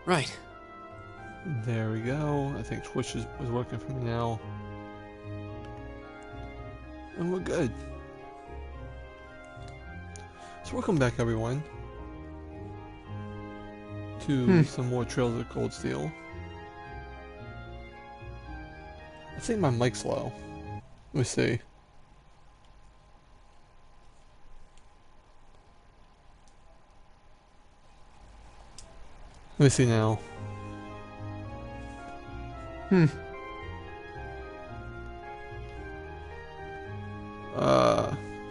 Right. There we go. I think Twitch is working for me now. And we're good. So welcome back everyone to some more Trails of Cold Steel. I think my mic's low. Let me see. Let me see now.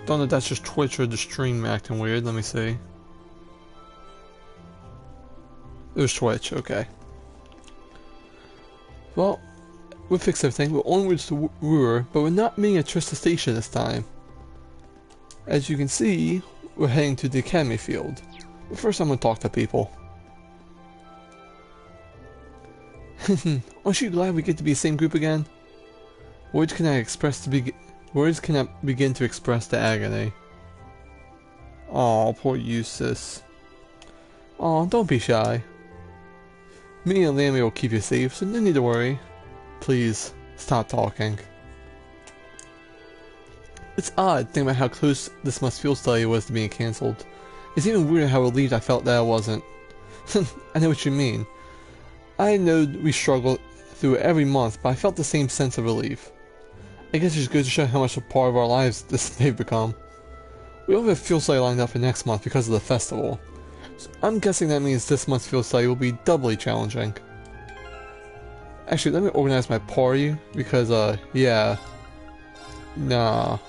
Don't know if that's just Twitch or the stream acting weird. Let me see. It was Twitch, okay. Well, we fixed everything. We're onwards to Roer, but we're not meeting at Trista Station this time. As you can see, we're heading to the Academy Field. But first I'm gonna talk to people. Aren't you glad we get to be the same group again? Words cannot begin to express the agony. Aw, poor Eustace. Aw, don't be shy. Me and Lammy will keep you safe, so no need to worry. Please, stop talking. It's odd thinking about how close this must feel study was to being cancelled. It's even weirder how relieved I felt that it wasn't. I know what you mean. I know we struggled through it every month, but I felt the same sense of relief. I guess it just goes to show how much a part of our lives they've become. We all have a field study lined up for next month because of the festival. So I'm guessing that means this month's field study will be doubly challenging. Actually, let me organize my party, because, yeah. Nah.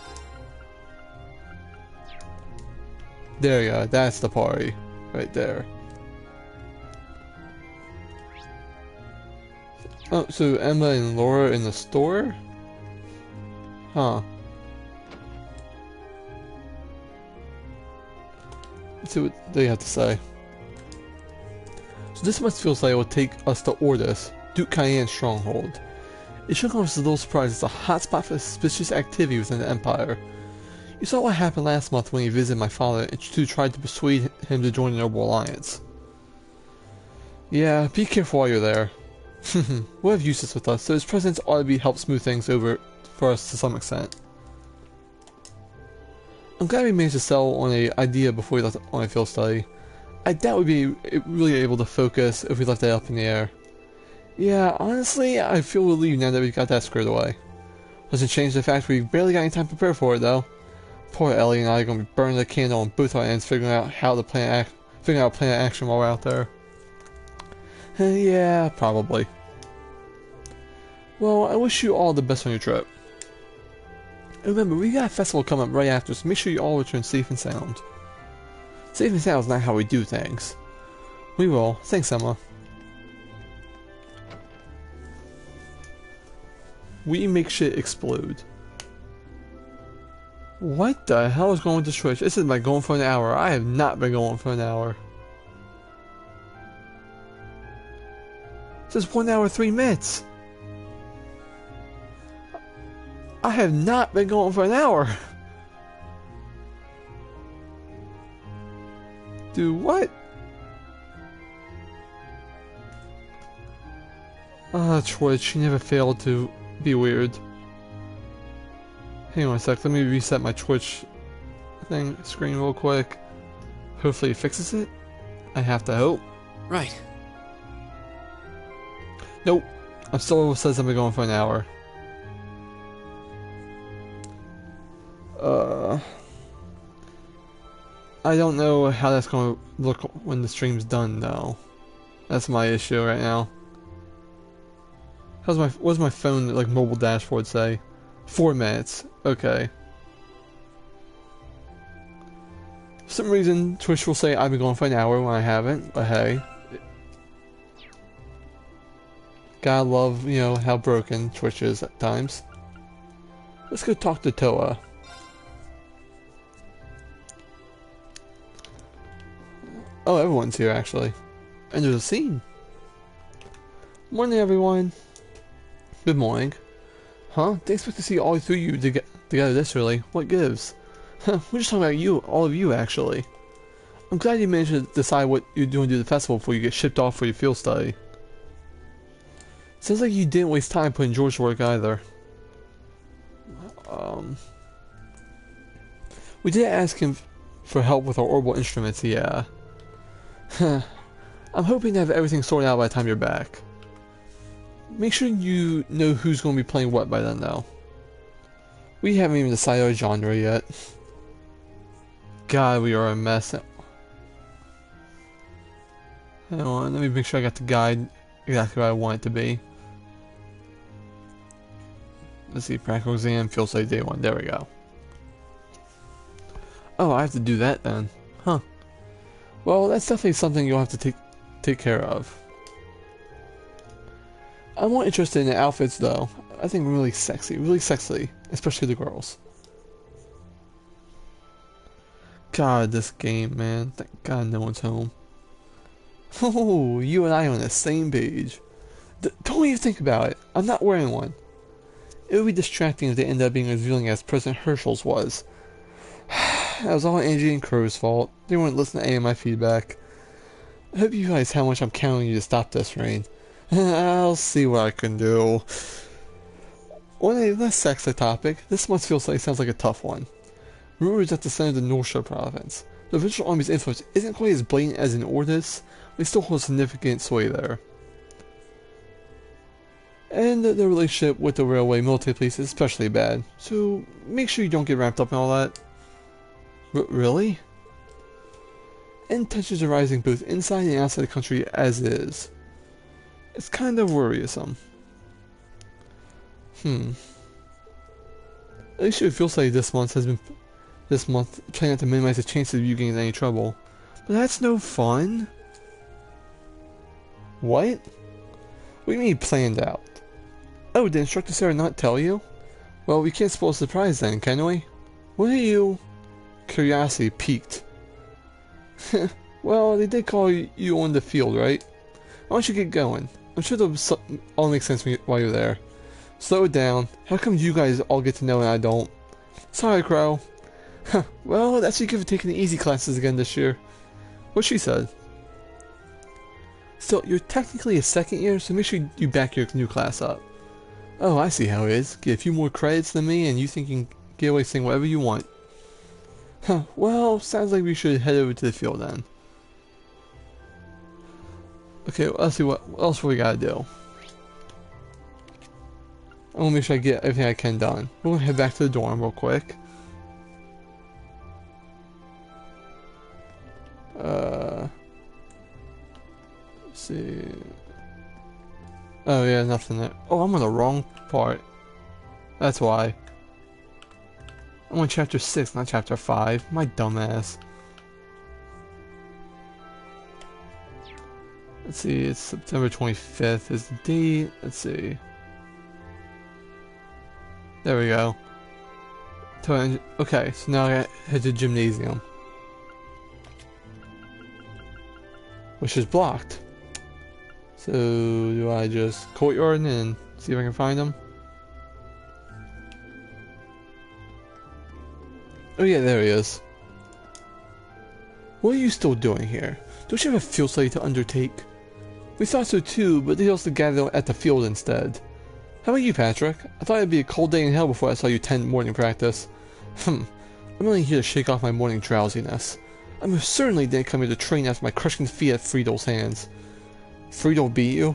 There you go, that's the party. Right there. Oh, so Emma and Laura in the store? Huh. Let's see what they have to say. So this month's field study will take us to Ordis, Duke Cayenne's stronghold. It should come as a little surprise it's a hotspot for suspicious activity within the Empire. You saw what happened last month when he visited my father and tried to persuade him to join the Noble Alliance. Yeah, be careful while you're there. We'll have Eustace with us, so his presence ought to help smooth things over for us to some extent. I'm glad we managed to settle on an idea before we left on a field study. I doubt we'd be really able to focus if we left that up in the air. Yeah, honestly, I feel relieved now that we got that squared away. Doesn't change the fact we barely got any time to prepare for it, though. Poor Ellie and I are going to be burning the candle on both our ends, figuring out a plan of action while we're out there. Yeah, probably. Well, I wish you all the best on your trip. And remember, we got a festival coming up right after, so make sure you all return safe and sound. Safe and sound is not how we do things. We will. Thanks, Emma. We make shit explode. What the hell is going with this Twitch? This is like going for an hour. I have not been going for an hour. This is 1 hour 3 minutes. I have not been going for an hour. Do what? Twitch, you never failed to be weird. Hang on a sec, let me reset my Twitch screen real quick. Hopefully it fixes it. I have to hope. Right. Nope. I'm still says I've been going for an hour. I don't know how that's going to look when the stream's done, though. That's my issue right now. What does my phone, like, mobile dashboard say? 4 minutes. Okay. For some reason, Twitch will say I've been going for an hour when I haven't, but hey. Gotta love, you know, how broken Twitch is at times. Let's go talk to Toa. Oh, everyone's here actually. And there's a scene. Morning, everyone. Good morning. Huh? Didn't expect to see all three of you together this early. What gives? We're just talking about you, all of you actually. I'm glad you managed to decide what you're doing to do the festival before you get shipped off for your field study. Sounds like you didn't waste time putting George to work either. We did ask him for help with our orbital instruments, yeah. I'm hoping to have everything sorted out by the time you're back. Make sure you know who's going to be playing what by then, though. We haven't even decided our genre yet. God, we are a mess. Hang on, let me make sure I got the guide exactly what I want it to be. Let's see, practical exam, field study day 1. There we go. Oh, I have to do that then. Huh. Well, that's definitely something you'll have to take care of. I'm more interested in the outfits though. I think really sexy, especially the girls. God, this game, man. Thank God no one's home. Oh, you and I are on the same page. Don't even think about it. I'm not wearing one. It would be distracting if they ended up being as revealing as President Herschel's was. That was all Angie and Crow's fault. They weren't listening to any of my feedback. I hope you realize how much I'm counting on you to stop this, Rain. I'll see what I can do. On a less sexy topic, this month's field study sounds like a tough one. Roer is at the center of the North Shore province. The provincial army's influence isn't quite as blatant as in Ordis, but they still hold significant sway there. And the relationship with the railway military police is especially bad, so make sure you don't get wrapped up in all that. Really? And tensions are rising both inside and outside the country as is. It's kind of worrisome. At least your field study this month trying not to minimize the chances of you getting in any trouble. But that's no fun. What? What do you mean planned out? Oh, did Instructor Sarah not tell you? Well, we can't spoil a surprise then, can we? What are you? Curiosity piqued. Well, they did call you on the field, right? Why don't you get going? I'm sure it'll all make sense while you're there. Slow it down. How come you guys all get to know and I don't? Sorry, Crow. Well, that's because you've taken the easy classes again this year. What she said. Still, you're technically a second year, so make sure you back your new class up. Oh, I see how it is. Get a few more credits than me and you think you can get away saying whatever you want. Well, sounds like we should head over to the field then. Okay, let's see what else we gotta do. I wanna make sure I get everything I can done. We're gonna head back to the dorm real quick. Let's see. Oh yeah, nothing there. Oh, I'm on the wrong part. That's why. I'm on chapter 6, not chapter 5. My dumbass. Let's see, it's September 25th is the date. Let's see. There we go. Okay, so now I gotta head to the gymnasium. Which is blocked. So, do I just courtyard and see if I can find them? Oh yeah, there he is. What are you still doing here? Don't you have a field study to undertake? We thought so too, but they also gathered at the field instead. How about you, Patrick? I thought it'd be a cold day in hell before I saw you attend morning practice. I'm only here to shake off my morning drowsiness. I most certainly didn't come here to train after my crushing defeat at Friedel's hands. Friedel beat you?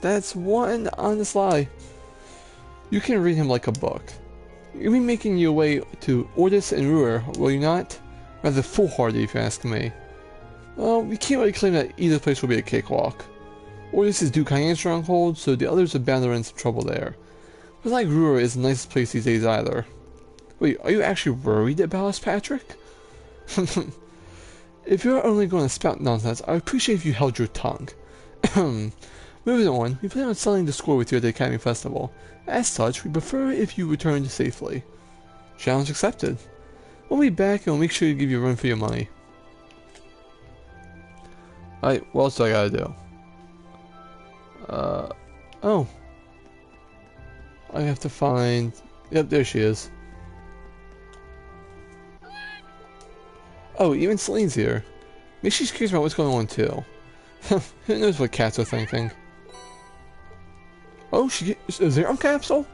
That's one honest lie. You can read him like a book. You'll be making your way to Ordis and Roer, will you not? Rather foolhardy if you ask me. Well, we can't really claim that either place will be a cakewalk. Ordis is Duke Hyan's stronghold, so the others are bound to run into trouble there. But like Roer is the nicest place these days either. Wait, are you actually worried about us, Patrick? If you're only going to spout nonsense, I would appreciate if you held your tongue. Moving on, we plan on selling the score with you at the Academy Festival. As such, we prefer if you return safely. Challenge accepted. We'll be back and we'll make sure to give you a run for your money. Alright, what else do I gotta do? Oh. I have to find... Yep, there she is. Oh, even Celine's here. Maybe she's curious about what's going on too. Who knows what cats are thinking? Oh, is there a capsule?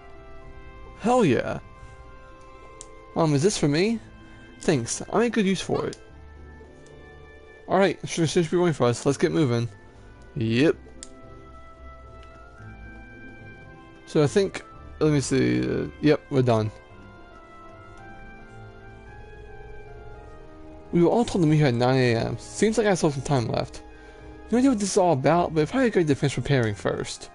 Hell yeah. Is this for me? Thanks, I make good use for it. Alright, should be waiting for us. Let's get moving. Yep. So I think, let me see, yep, we're done. We were all told to meet here at 9 AM. Seems like I still have some time left. No idea what this is all about, but probably a good defense preparing first.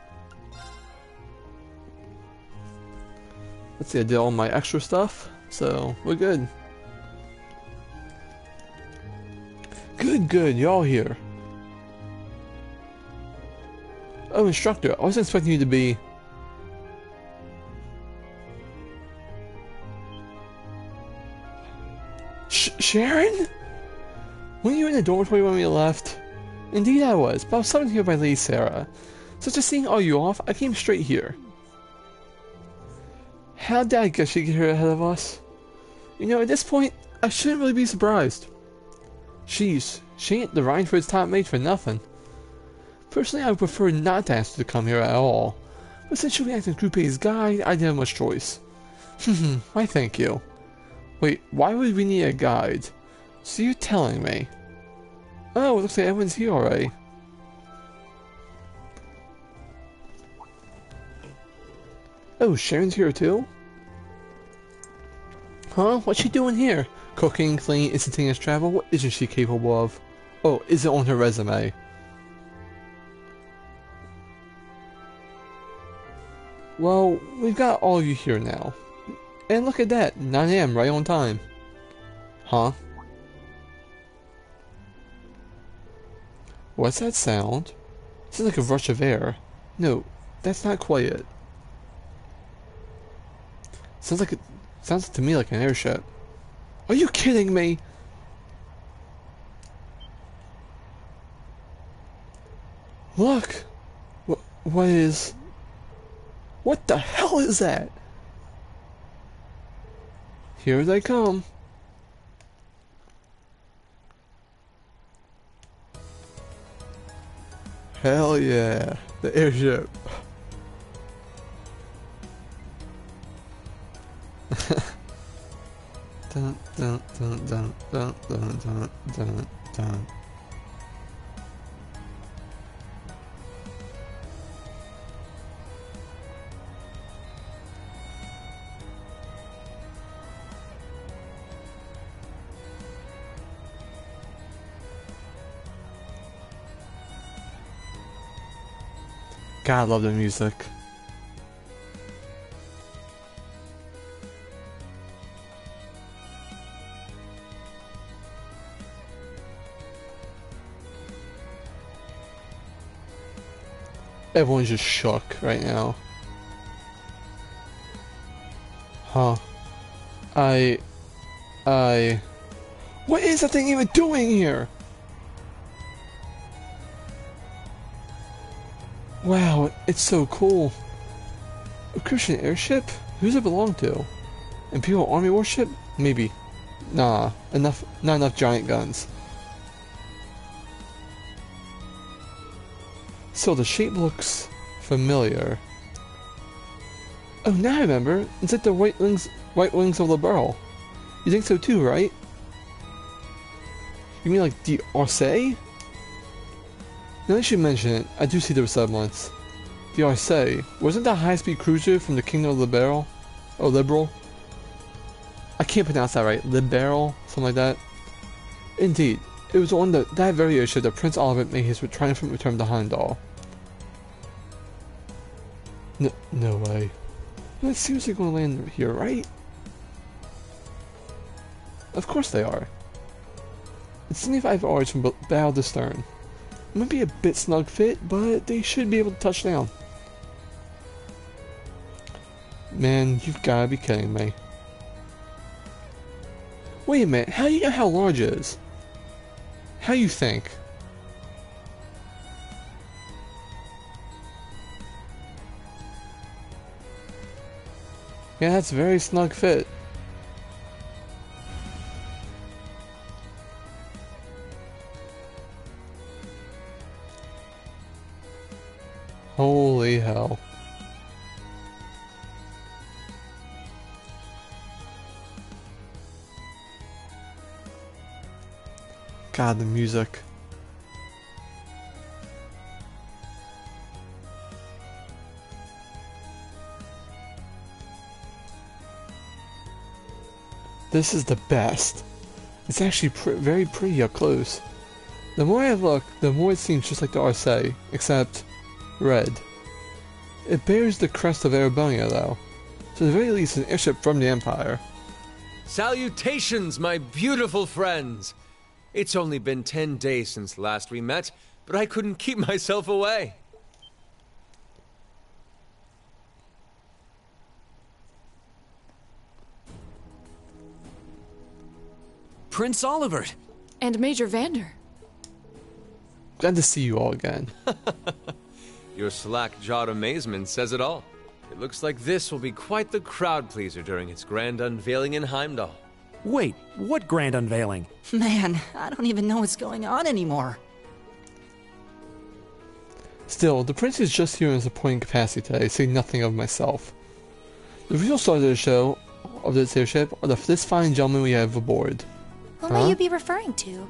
Let's see, I did all my extra stuff, so we're good. Good, you're all here. Oh, instructor, I wasn't expecting you to be... Sharon? Weren't you in the dormitory when we left? Indeed I was, but I was summoned here by Lady Sarah. So just seeing all you off, I came straight here. How did I guess she'd get here ahead of us? You know, at this point, I shouldn't really be surprised. She ain't the Rhineford's top mate for nothing. Personally, I would prefer not to ask her to come here at all. But since she'll be acting as Groupie's guide, I didn't have much choice. Why thank you. Wait, why would we need a guide? So you're telling me? Oh, it looks like everyone's here already. Oh, Sharon's here too? Huh? What's she doing here? Cooking, cleaning, instantaneous travel? What isn't she capable of? Oh, is it on her resume? Well, we've got all of you here now. And look at that, 9 AM, right on time. Huh? What's that sound? Sounds like a rush of air. No, that's not quite it. Sounds to me like an airship. Are you kidding me? Look! What the hell is that? Here they come. Hell yeah, the airship. Dun, dun, dun, dun, dun, dun, dun, dun, dun. God, I love the music. Everyone's just shook right now. Huh. What is that thing even doing here? Wow, it's so cool. A Christian airship? Who's it belong to? Imperial Army warship? Maybe. Nah, not enough giant guns. So the shape looks familiar. Oh, now I remember. It's like the white wings of the Burl. You think so too, right? You mean like the Orsay? Now that you mention it, I do see the resemblance. The Orsay, wasn't that a high-speed cruiser from the Kingdom of Liberal? Or Liberal? I can't pronounce that right. Liberal? Something like that. Indeed, it was on that very airship that Prince Olivet made his triumphant return to Heimdall. No way. They're seriously going to land here, right? Of course they are. It's 75 hours from bow to stern. It might be a bit snug fit, but they should be able to touch down. Man, you've gotta be kidding me. Wait a minute, how do you know how large it is? How you think? Yeah, that's a very snug fit. Holy hell. God, the music. This is the best. It's actually very pretty up close. The more I look, the more it seems just like the Arcee, except red. It bears the crest of Erebania though, so at the very least an airship from the Empire. Salutations, my beautiful friends! It's only been 10 days since last we met, but I couldn't keep myself away. Prince Olivert! And Major Vander. Glad to see you all again. Your slack-jawed amazement says it all. It looks like this will be quite the crowd-pleaser during its grand unveiling in Heimdall. Wait, what grand unveiling? Man, I don't even know what's going on anymore. Still, the prince is just here in a supporting capacity today, saying nothing of myself. The real stars of the show, of this airship, are this fine gentleman we have aboard. Who may you be referring to?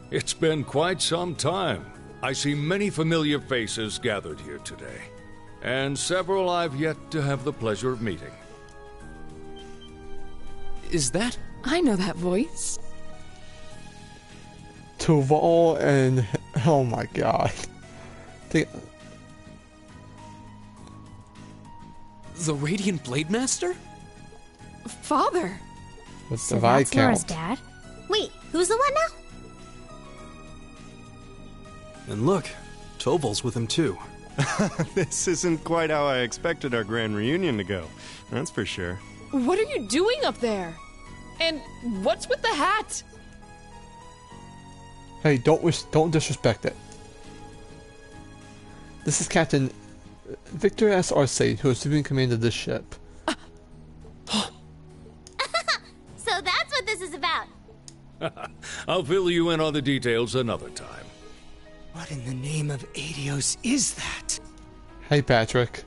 It's been quite some time. I see many familiar faces gathered here today, and several I've yet to have the pleasure of meeting. Is that? I know that voice. Tuval and... oh my god. The Radiant Blade Master? Father! What's So the that's Laura's Viscount? dad? Wait, who's the what now? And look, Toval's with him too. This isn't quite how I expected our grand reunion to go, that's for sure. What are you doing up there? And what's with the hat? Hey, don't disrespect it. This is Captain Victor S. Arcee, who is supreme command of this ship. So that's what this is about. I'll fill you in on the details another time. What in the name of Adios is that? Hey, Patrick.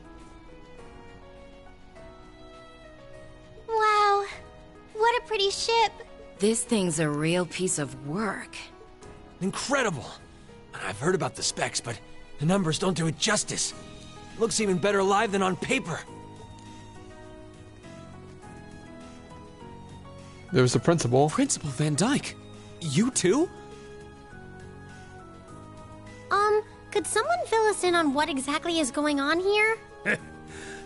Wow, what a pretty ship. This thing's a real piece of work. Incredible! I've heard about the specs, but the numbers don't do it justice. It looks even better live than on paper. There's the principal. Principal Van Dyke. You too? Could someone fill us in on what exactly is going on here?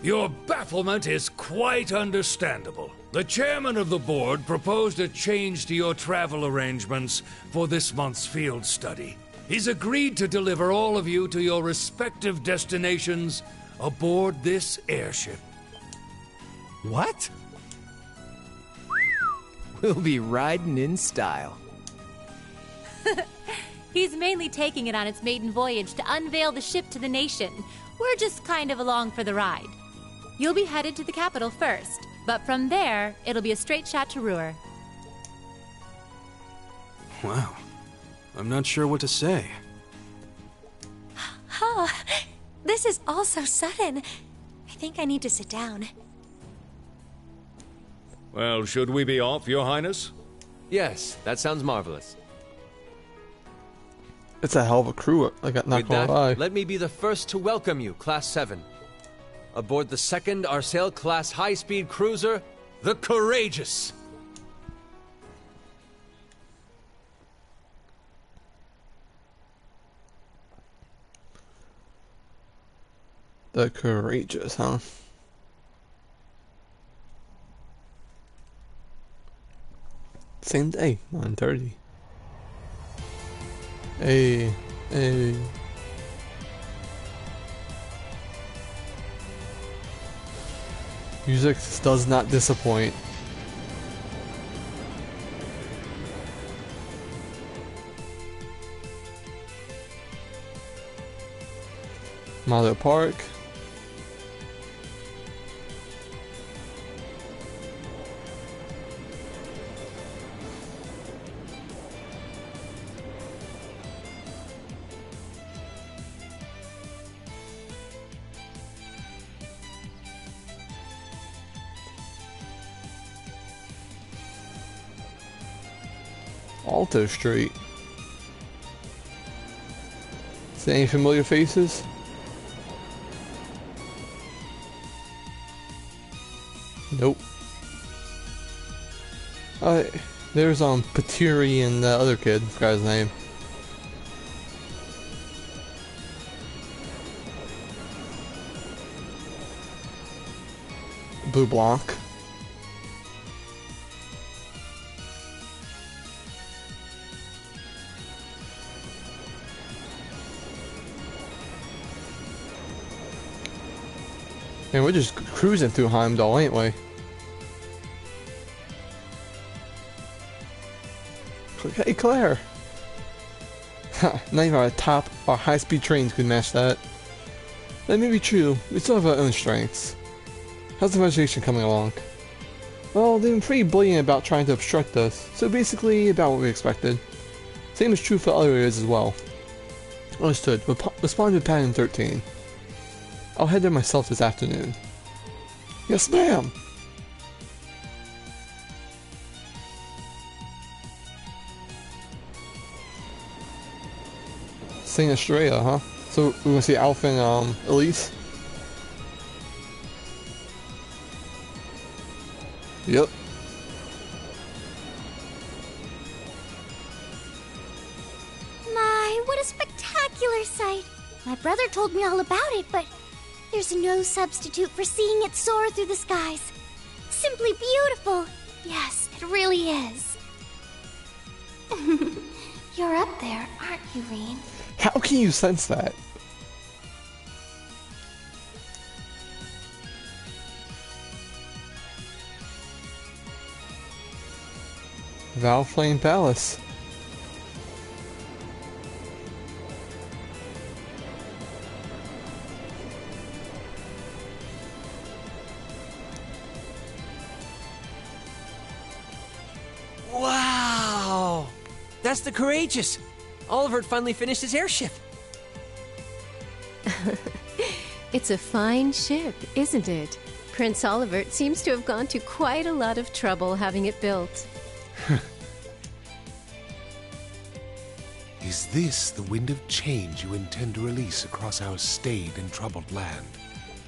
Your bafflement is quite understandable. The chairman of the board proposed a change to your travel arrangements for this month's field study. He's agreed to deliver all of you to your respective destinations aboard this airship. What? We'll be riding in style. He's mainly taking it on its maiden voyage to unveil the ship to the nation. We're just kind of along for the ride. You'll be headed to the capital first, but from there, it'll be a straight shot to Roer. Wow. I'm not sure what to say. Oh, this is all so sudden. I think I need to sit down. Well, should we be off, Your Highness? Yes, that sounds marvelous. It's a hell of a crew, I got not With gonna that, lie. let me be the first to welcome you, Class 7. Aboard the second Arcee-class high-speed cruiser, the Courageous. The Courageous, huh? Same day, 9:30. Hey. Music does not disappoint. Mother Park. Alto Street. See any familiar faces? Nope. There's Patiri and the other kid, forgot his name. Blue Blanc. Man, we're just cruising through Heimdall, ain't we? Hey, Claire! Ha, not even our top or high-speed trains could match that. That may be true, we still have our own strengths. How's the vegetation coming along? Well, they've been pretty blatant about trying to obstruct us, so basically about what we expected. Same is true for other areas as well. Understood. Respond to pattern 13. I'll head there myself this afternoon. Yes, ma'am! Saint Estrella, huh? So we're gonna see Alpha and Elise? Yep. My, what a spectacular sight! My brother told me all about it, but there's no substitute for seeing it soar through the skies. Simply beautiful. Yes, it really is. You're up there, aren't you, Reen? How can you sense that? Valflame Palace. Wow! That's the Courageous! Oliver finally finished his airship. It's a fine ship, isn't it? Prince Oliver seems to have gone to quite a lot of trouble having it built. Is this the wind of change you intend to release across our staid and troubled land?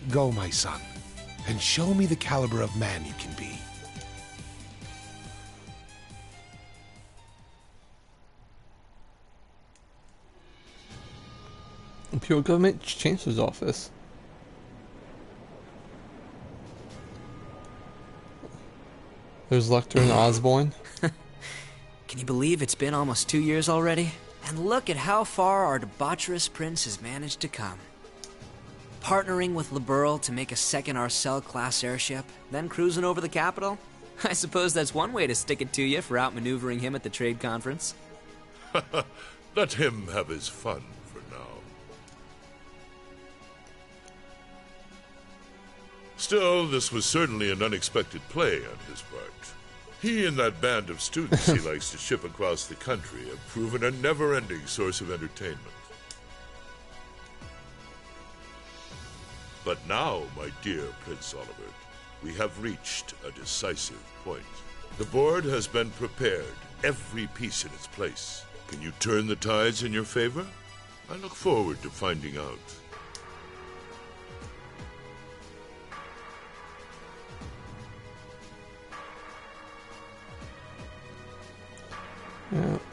Go, my son, and show me the caliber of man you can be. Imperial Government Chancellor's Office. There's Lecter and Osborne. Can you believe it's been almost 2 years already? And look at how far our debaucherous prince has managed to come. Partnering with Liberl to make a second Arcel-class airship, then cruising over the capital? I suppose that's one way to stick it to you for outmaneuvering him at the trade conference. Let him have his fun for now. Still, this was certainly an unexpected play on his part. He and that band of students he likes to ship across the country have proven a never-ending source of entertainment. But now, my dear Prince Oliver, we have reached a decisive point. The board has been prepared, every piece in its place. Can you turn the tides in your favor? I look forward to finding out.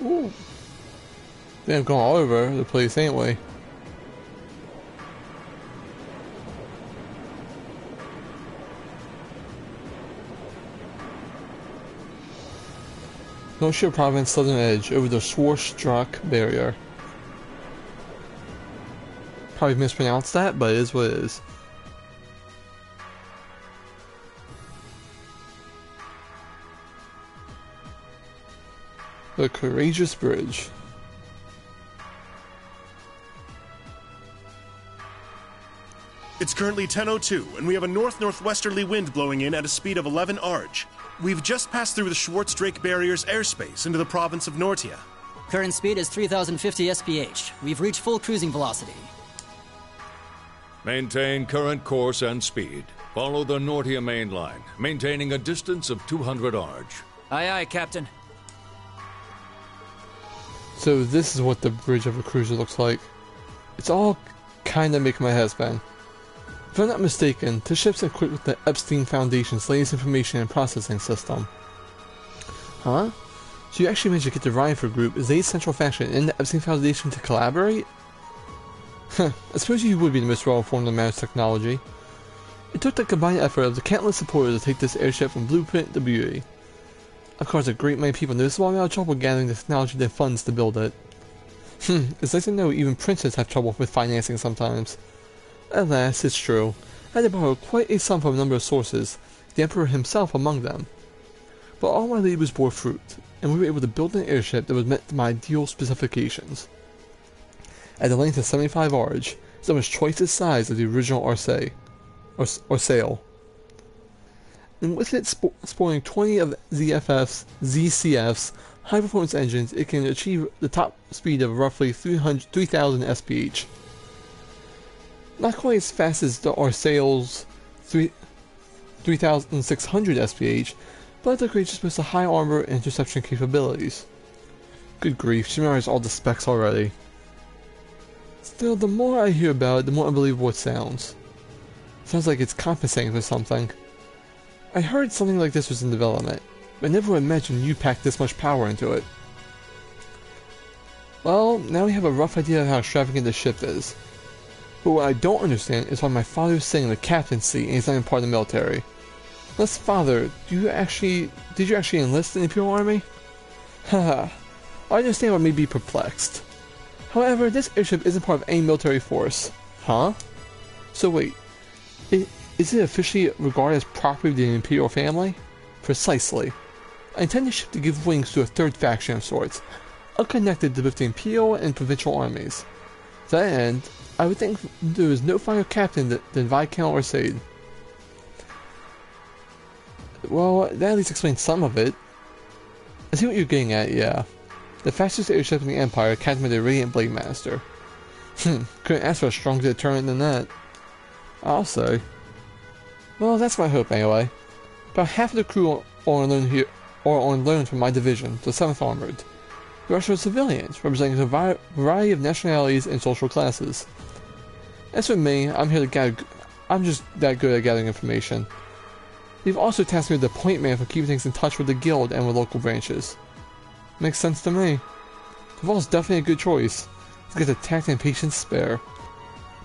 Ooh. They've gone all over the place, ain't we? Northshire Province Southern Edge over the Schwarzstrock barrier. Probably mispronounced that, but it is what it is. The Courageous Bridge. It's currently 10:02, and we have a north-northwesterly wind blowing in at a speed of 11 arg. We've just passed through the Schwarzstrock barrier's airspace into the province of Nortia. Current speed is 3,050 SPH. We've reached full cruising velocity. Maintain current course and speed. Follow the Nortia main line, maintaining a distance of 200 arg. Aye, aye, Captain. So this is what the bridge of a cruiser looks like. It's all kinda making my head spin. If I'm not mistaken, the ship's equipped with the Epstein Foundation's latest information and processing system. Huh? So you actually managed to get the Rhineford Group as a central faction in the Epstein Foundation to collaborate? Huh, I suppose you would be the most well-informed on matters technology. It took the combined effort of the countless supporters to take this airship from blueprint to beauty. Of course, a great many people noticeable amount of trouble gathering the technology and funds to build it. It's nice to know even princes have trouble with financing sometimes. Alas, it's true. I had to borrow quite a sum from a number of sources, the Emperor himself among them. But all my labors bore fruit, and we were able to build an airship that was met to my ideal specifications. At a length of 75 arge, it's almost twice the size of the original Arcee, or sail. And with it sporting 20 of ZCF's high-performance engines, it can achieve the top speed of roughly 3,000 SPH. Not quite as fast as the Arcee's 3,600 SPH, but the creature boasts high armor and interception capabilities. Good grief, she memorized all the specs already. Still, the more I hear about it, the more unbelievable it sounds. Sounds like it's compensating for something. I heard something like this was in development, but I never imagined you packed this much power into it. Well, now we have a rough idea of how extravagant this ship is. But what I don't understand is why my father is sitting in the captain's seat and he's not even part of the military. Unless, Father, did you actually enlist in the Imperial Army? Haha, I understand why may be perplexed. However, this airship isn't part of any military force. Huh? So wait, is it officially regarded as property of the Imperial family? Precisely. I intend the ship to give wings to a third faction of sorts, unconnected to both the Imperial and provincial armies. To that end, I would think there is no finer captain than Viscount Orsaid. Well, that at least explains some of it. I see what you're getting at, yeah. The fastest airship in the Empire, captained by the Radiant Blade Master. Couldn't ask for a stronger deterrent than that. I'll say. Well, that's my hope anyway. About half of the crew are on loan from my division, the 7th Armored. The rest are civilians, representing a variety of nationalities and social classes. As for me, I'm just that good at gathering information. They've also tasked me with the point man for keeping things in touch with the guild and with local branches. Makes sense to me. Caval's definitely a good choice. He's got the tact and patience to spare.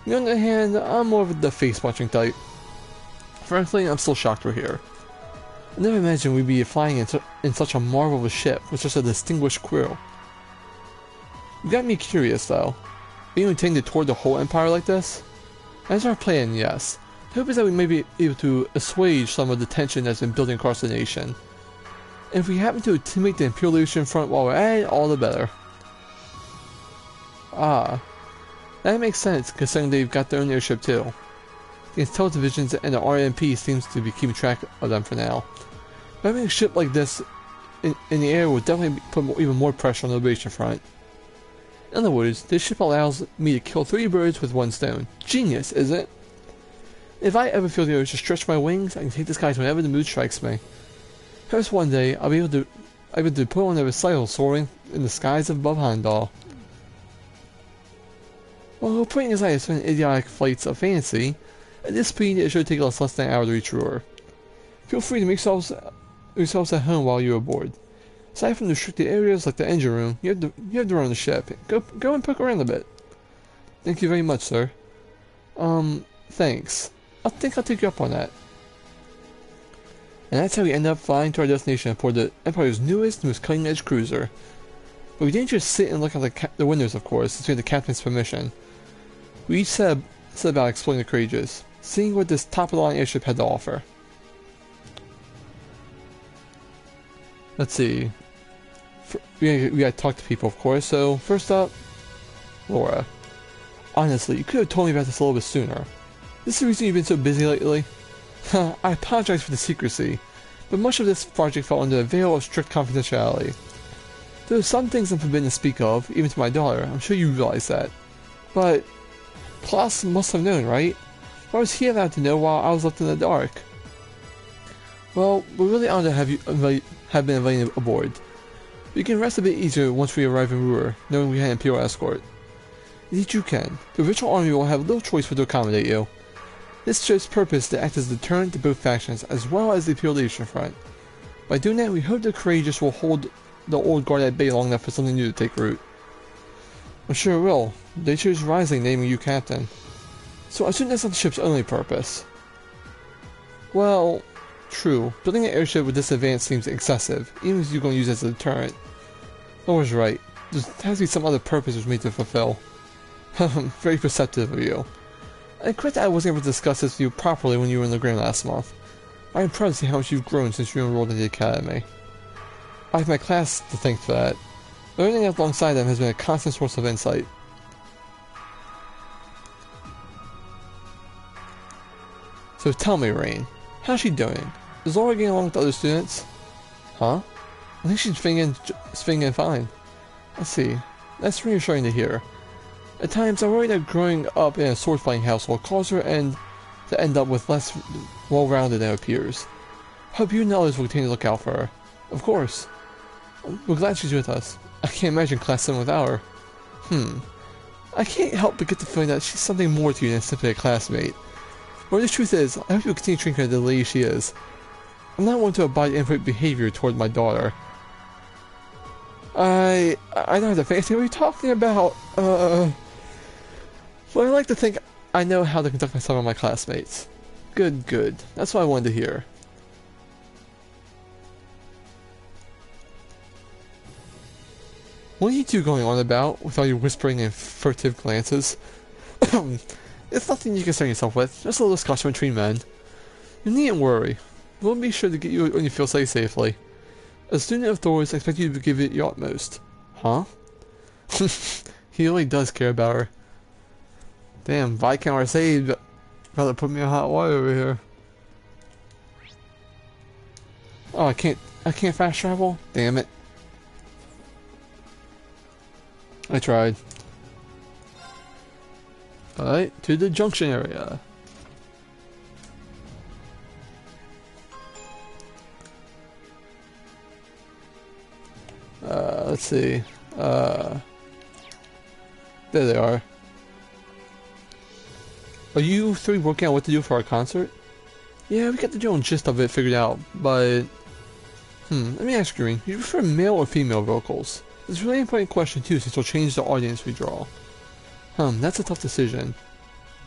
Me on the other hand, I'm more of the face-watching type. Frankly, I'm still shocked we're here. I never imagined we'd be flying in such a marvel of a ship with such a distinguished crew. You got me curious though. Are you intending to tour the whole Empire like this? As our plan, yes. The hope is that we may be able to assuage some of the tension that's been building across the nation. And if we happen to intimidate the Imperial Leadership front while we're at it, all the better. Ah. That makes sense, considering they've got their own airship too. The intel divisions and the RMP seems to be keeping track of them for now. But having a ship like this in the air would definitely put even more pressure on the Liberation front. In other words, this ship allows me to kill 3 birds with 1 stone. Genius, is it? If I ever feel the urge to stretch my wings, I can take the skies whenever the mood strikes me. Perhaps one day I'll be able to put on a recital soaring in the skies above Heimdall. Well, putting aside certain idiotic flights of fantasy, at this speed it should take us less than an hour to reach Roer. Feel free to make yourselves at home while you're aboard. Aside from the restricted areas like the engine room, you have to run the ship. Go and poke around a bit. Thank you very much, sir. Thanks. I think I'll take you up on that. And that's how we end up flying to our destination aboard the Empire's newest, most cutting-edge cruiser. But we didn't just sit and look out the windows, of course, since we had the captain's permission. We each set about exploring the creatures, seeing what this top-of-the-line airship had to offer. Let's see. We gotta talk to people, of course, so first up, Laura. Honestly, you could have told me about this a little bit sooner. Is this the reason you've been so busy lately? I apologize for the secrecy, but much of this project fell under a veil of strict confidentiality. There are some things I'm forbidden to speak of, even to my daughter. I'm sure you realize that. But Klaus must have known, right? Why was he allowed to know while I was left in the dark? Well, we're really honored to have been invited aboard. We can rest a bit easier once we arrive in Roer, knowing we had an Imperial escort. Indeed you can. The Ritual Army will have little choice but to accommodate you. This trip's purpose is to act as a deterrent to both factions, as well as the Imperial Leadership Front. By doing that, we hope the courageous will hold the old guard at bay long enough for something new to take root. I'm sure it will. They chose Rising, naming you captain. So I assume that's not the ship's only purpose. Well, true. Building an airship with this advance seems excessive, even if you're going to use it as a deterrent. I was right. There has to be some other purpose which we need to fulfill. Very perceptive of you. I regret that I wasn't able to discuss this with you properly when you were in the Grand last month. I am proud to see how much you've grown since you enrolled in the Academy. I have my class to thank for that. Learning alongside them has been a constant source of insight. So tell me, Rain, how's she doing? Is Laura getting along with the other students? Huh? I think she's fitting in fine. I see. That's reassuring to hear. At times, I worry that growing up in a sword-fighting household caused her to end up with less well-rounded than her peers. Hope you and the others will continue to look out for her. Of course. We're glad she's with us. I can't imagine class 7 without her. I can't help but get the feeling that she's something more to you than simply a classmate. Or the truth is, I hope you'll continue treating her the lady she is. I'm not one to abide inappropriate behavior toward my daughter. I don't have the fancy what you're talking about. Well, I like to think I know how to conduct myself with my classmates. Good. That's what I wanted to hear. What are you two going on about, with all your whispering and furtive glances? It's nothing you concern yourself with, just a little discussion between men. You needn't worry. We'll be sure to get you when you feel safe safely. As a student of Thor's, I expect you to give it your utmost. Huh? He really does care about her. Damn, Viscount Arcade about to put me in hot water over here. Oh, I can't fast travel? Damn it. I tried. Alright, to the junction area. Let's see. There they are. Are you three working out what to do for our concert? Yeah, we got the general gist of it figured out, but... let me ask you, you prefer male or female vocals? It's a really important question too, since it'll change the audience we draw. That's a tough decision.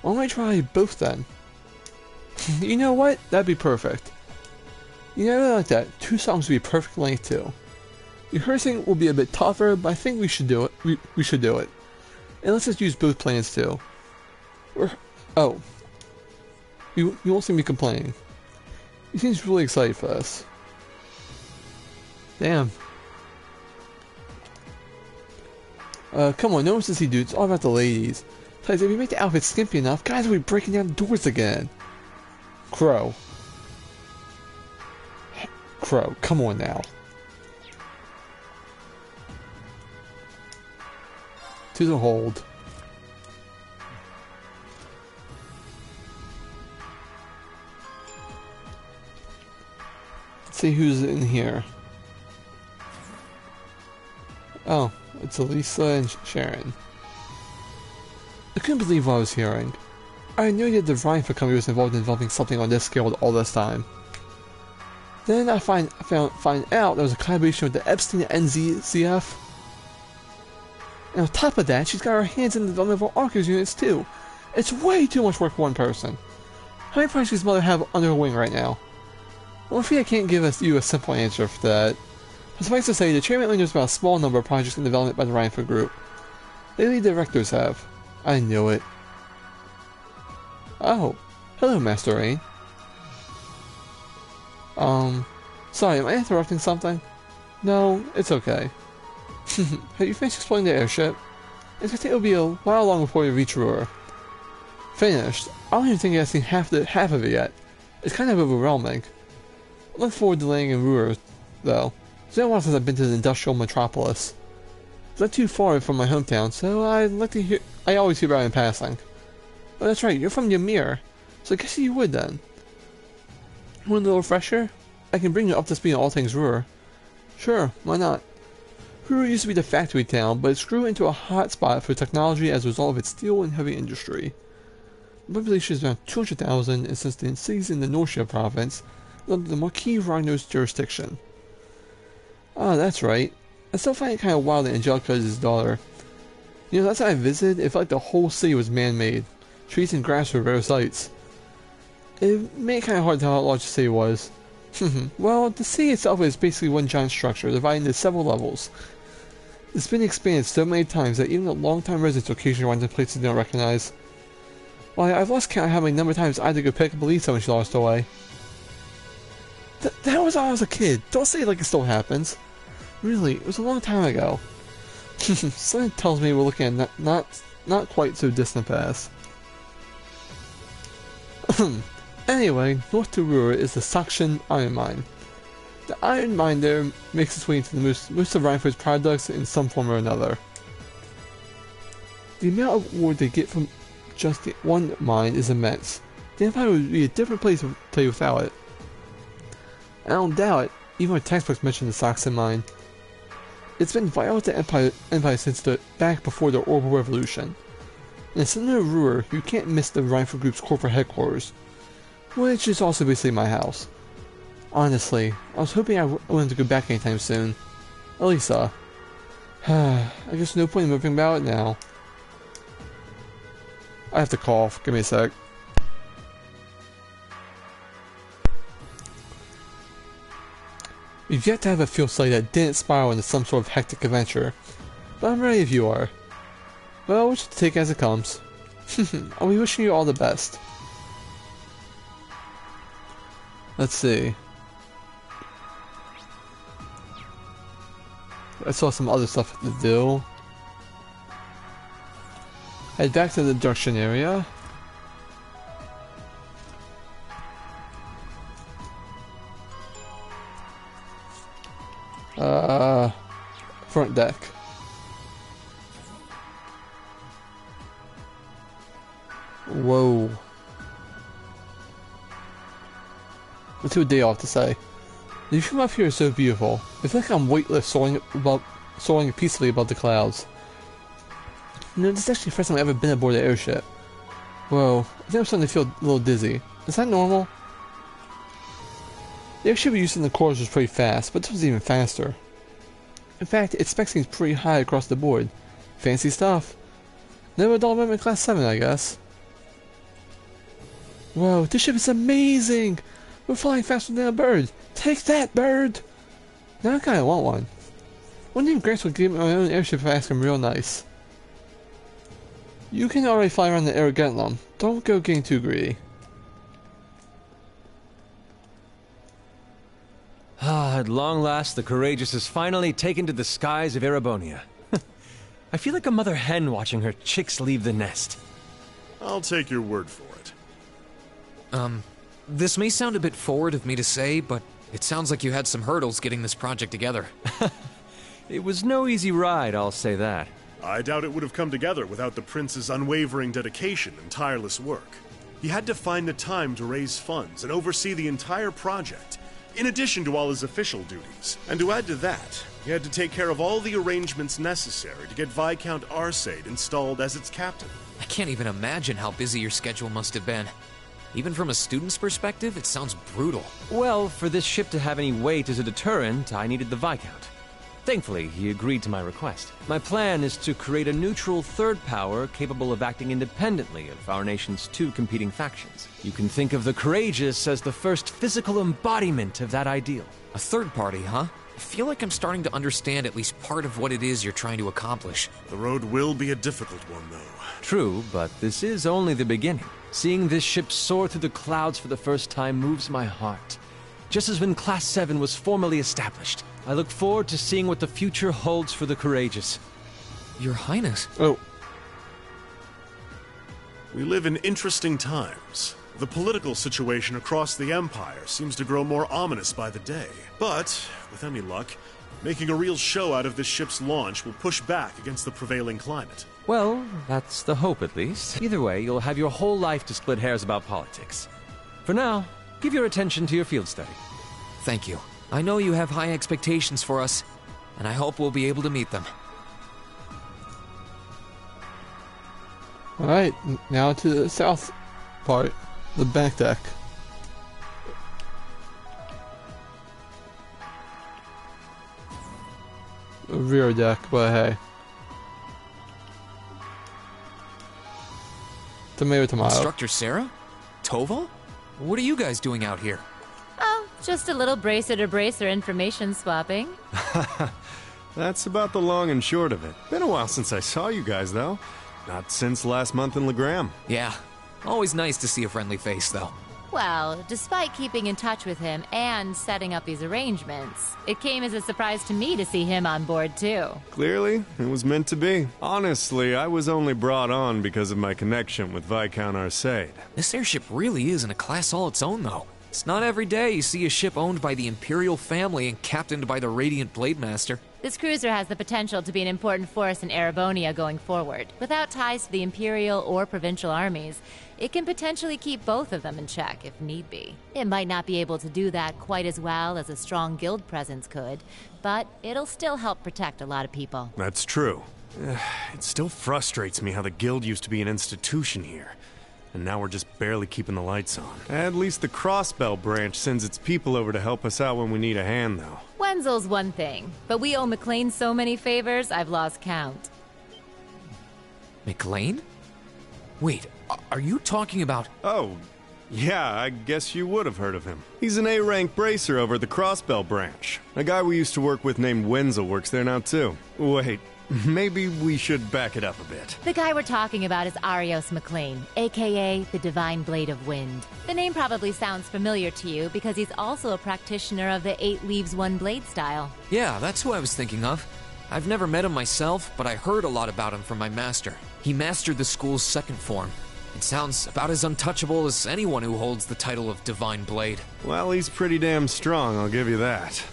Why don't I try both then? You know what? That'd be perfect. You know, I really like that. 2 songs would be perfect length too. Rehearsing will be a bit tougher, but I think we should do it. We should do it. And let's just use both plans too. Oh. You won't see me complaining. He seems really excited for this. Damn. Come on, no one says he, dude. It's all about the ladies. Besides, if we make the outfit skimpy enough, guys will be breaking down doors again. Crow, come on now. To the hold. Let's see who's in here. Oh, it's Elisa and Sharon. I couldn't believe what I was hearing. I knew that the Ryan company was involved in developing something on this scale all this time. Then I find out there was a collaboration with the Epstein and NZCF. And on top of that, she's got her hands in the development of our archives units too. It's way too much work for one person. How many projects does Mother have under her wing right now? I'm afraid I can't give you a simple answer for that. But suffice to say, the chairman only knows about a small number of projects in development by the Rhineford Group. The lead directors have. I knew it. Oh, hello, Master Rain. Sorry, am I interrupting something? No, it's okay. Have you finished exploring the airship? It's gonna take it'll be a while long before you reach Roer. Finished? I don't even think I've seen half of it yet. It's kind of overwhelming. I look forward to landing in Roer, though. It's been a while since I've been to the industrial metropolis. It's not too far from my hometown, so I always hear about it in passing. Oh, that's right, you're from Ymir, so I guess you would then. Want a little refresher? I can bring you up to speed on all things Roer. Sure, why not? Roer used to be the factory town, but it's grew into a hotspot for technology as a result of its steel and heavy industry. The population is around 200,000, and since the cities in the Norcia province is under the Marquis Ragno's jurisdiction. Ah, that's right. I still find it kind of wild that Angelica is his daughter. You know, last time I visited, it felt like the whole city was man-made. Trees and grass were rare sights. It made it kind of hard to tell how large the city was. Well, the city itself is basically one giant structure, divided into several levels. It's been expanded so many times that even the long-time residents occasionally run into places they don't recognize. Why, I've lost count of how many number of times I had to go pick up Lisa when she lost her way. That was when I was a kid. Don't say it like it still happens. Really, it was a long time ago. Something tells me we're looking at not quite so distant past. Anyway, north to Roer is the Sakshan Iron Mine. The iron mine there makes its way into most of Reinford's products in some form or another. The amount of ore they get from just the one mine is immense. The Empire would be a different place to play without it. I don't doubt it, even our textbooks mention the Sakshan Mine. It's been vital to Empire since back before the Orbital Revolution. And similar to Roer, you can't miss the Reinford Group's corporate headquarters, which is also basically my house. Honestly, I was hoping I wouldn't have to go back anytime soon. Elisa. I guess no point in moving about it now. I have to cough. Give me a sec. We've yet to have a field study that didn't spiral into some sort of hectic adventure, but I'm ready if you are. Well, we'll just take it as it comes. I'll be wishing you all the best. Let's see. I saw some other stuff to do. Head back to the junction area. Front deck. Whoa. Let's see what they all have to say. The view up here is so beautiful. It's like I'm weightless soaring peacefully above the clouds. You know, this is actually the first time I've ever been aboard an airship. Whoa, I think I'm starting to feel a little dizzy. Is that normal? The airship we used in the cores was pretty fast, but this was even faster. In fact, its spec seems pretty high across the board. Fancy stuff. Never a dull moment in Class 7, I guess. Whoa, this ship is amazing! We're flying faster than a bird! Take that, bird! Now I kinda want one. Wonder if Gramps would give me my own airship if I ask him real nice. You can already fly around the air getting them. Don't go getting too greedy. At long last, the Courageous is finally taken to the skies of Erebonia. I feel like a mother hen watching her chicks leave the nest. I'll take your word for it. This may sound a bit forward of me to say, but it sounds like you had some hurdles getting this project together. It was no easy ride, I'll say that. I doubt it would have come together without the Prince's unwavering dedication and tireless work. He had to find the time to raise funds and oversee the entire project, in addition to all his official duties. And to add to that, he had to take care of all the arrangements necessary to get Viscount Arcade installed as its captain. I can't even imagine how busy your schedule must have been. Even from a student's perspective, it sounds brutal. Well, for this ship to have any weight as a deterrent, I needed the Viscount. Thankfully, he agreed to my request. My plan is to create a neutral third power capable of acting independently of our nation's two competing factions. You can think of the Courageous as the first physical embodiment of that ideal. A third party, huh? I feel like I'm starting to understand at least part of what it is you're trying to accomplish. The road will be a difficult one, though. True, but this is only the beginning. Seeing this ship soar through the clouds for the first time moves my heart. Just as when Class 7 was formally established, I look forward to seeing what the future holds for the Courageous. Your Highness. Oh. We live in interesting times. The political situation across the Empire seems to grow more ominous by the day. But, with any luck, making a real show out of this ship's launch will push back against the prevailing climate. Well, that's the hope at least. Either way, you'll have your whole life to split hairs about politics. For now, give your attention to your field study. Thank you. I know you have high expectations for us. and I hope we'll be able to meet them. Alright, now to the south part, the back deck. The rear deck, but hey. Tomato, tomato. Instructor Sarah? Tova? What are you guys doing out here? Oh, just a little bracer-to-bracer information swapping. That's about the long and short of it. Been a while since I saw you guys, though. Not since last month in Legram. Yeah, always nice to see a friendly face, though. Well, despite keeping in touch with him and setting up these arrangements, it came as a surprise to me to see him on board, too. Clearly, it was meant to be. Honestly, I was only brought on because of my connection with Viscount Arcade. This airship really is in a class all its own, though. It's not every day you see a ship owned by the Imperial family and captained by the Radiant Blade Master. This cruiser has the potential to be an important force in Erebonia going forward. Without ties to the Imperial or provincial armies, it can potentially keep both of them in check if need be. It might not be able to do that quite as well as a strong guild presence could, but it'll still help protect a lot of people. That's true. It still frustrates me how the guild used to be an institution here. And now we're just barely keeping the lights on. At least the Crossbell branch sends its people over to help us out when we need a hand, though. Wenzel's one thing, but we owe McLean so many favors, I've lost count. McLean? Wait, are you talking about... Oh, yeah, I guess you would have heard of him. He's an A-rank bracer over at the Crossbell branch. A guy we used to work with named Wenzel works there now, too. Wait, maybe we should back it up a bit. The guy we're talking about is Arios McLean, aka the Divine Blade of Wind. The name probably sounds familiar to you because he's also a practitioner of the 8 Leaves 1 Blade style. Yeah, that's who I was thinking of. I've never met him myself, but I heard a lot about him from my master. He mastered the school's second form. It sounds about as untouchable as anyone who holds the title of Divine Blade. Well, he's pretty damn strong, I'll give you that.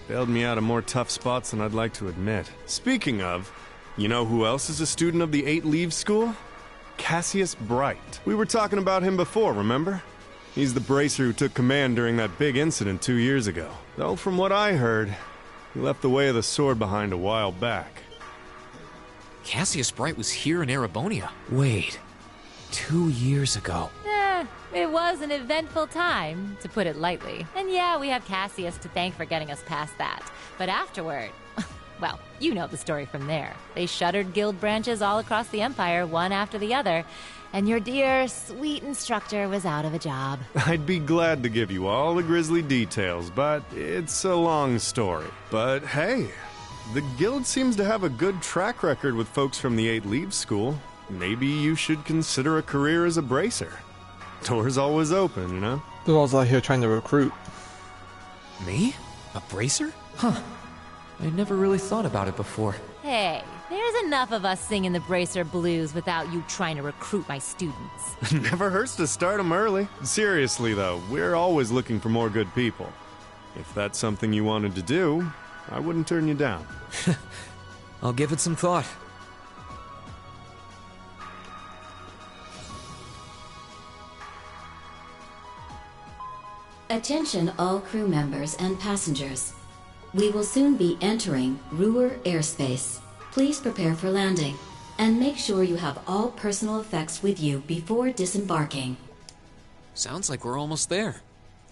Bailed me out of more tough spots than I'd like to admit. Speaking of, you know who else is a student of the 8 Leaves School? Cassius Bright. We were talking about him before, remember? He's the bracer who took command during that big incident 2 years ago. Though from what I heard, he left the way of the sword behind a while back. Cassius Bright was here in Erebonia. Wait, 2 years ago. It was an eventful time, to put it lightly. And yeah, we have Cassius to thank for getting us past that. But afterward, well, you know the story from there. They shuttered guild branches all across the Empire, one after the other, and your dear, sweet instructor was out of a job. I'd be glad to give you all the grisly details, but it's a long story. But hey, the guild seems to have a good track record with folks from the 8 Leaves School. Maybe you should consider a career as a bracer. Door's always open, you know? They're all out here trying to recruit. Me? A bracer? Huh. I never really thought about it before. Hey, there's enough of us singing the bracer blues without you trying to recruit my students. Never hurts to start them early. Seriously, though, we're always looking for more good people. If that's something you wanted to do, I wouldn't turn you down. I'll give it some thought. Attention all crew members and passengers. We will soon be entering Roer airspace. Please prepare for landing, and make sure you have all personal effects with you before disembarking. Sounds like we're almost there.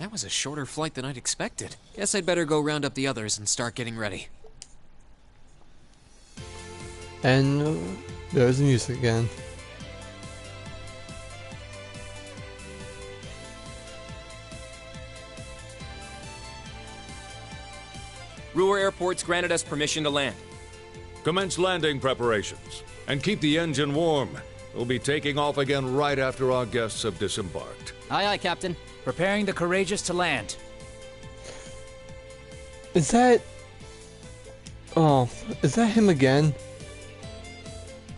That was a shorter flight than I'd expected. Guess I'd better go round up the others and start getting ready. And there's the music again. Roer Airport's granted us permission to land. Commence landing preparations, and keep the engine warm. We'll be taking off again right after our guests have disembarked. Aye, aye, Captain. Preparing the Courageous to land. Is that... Oh, is that him again?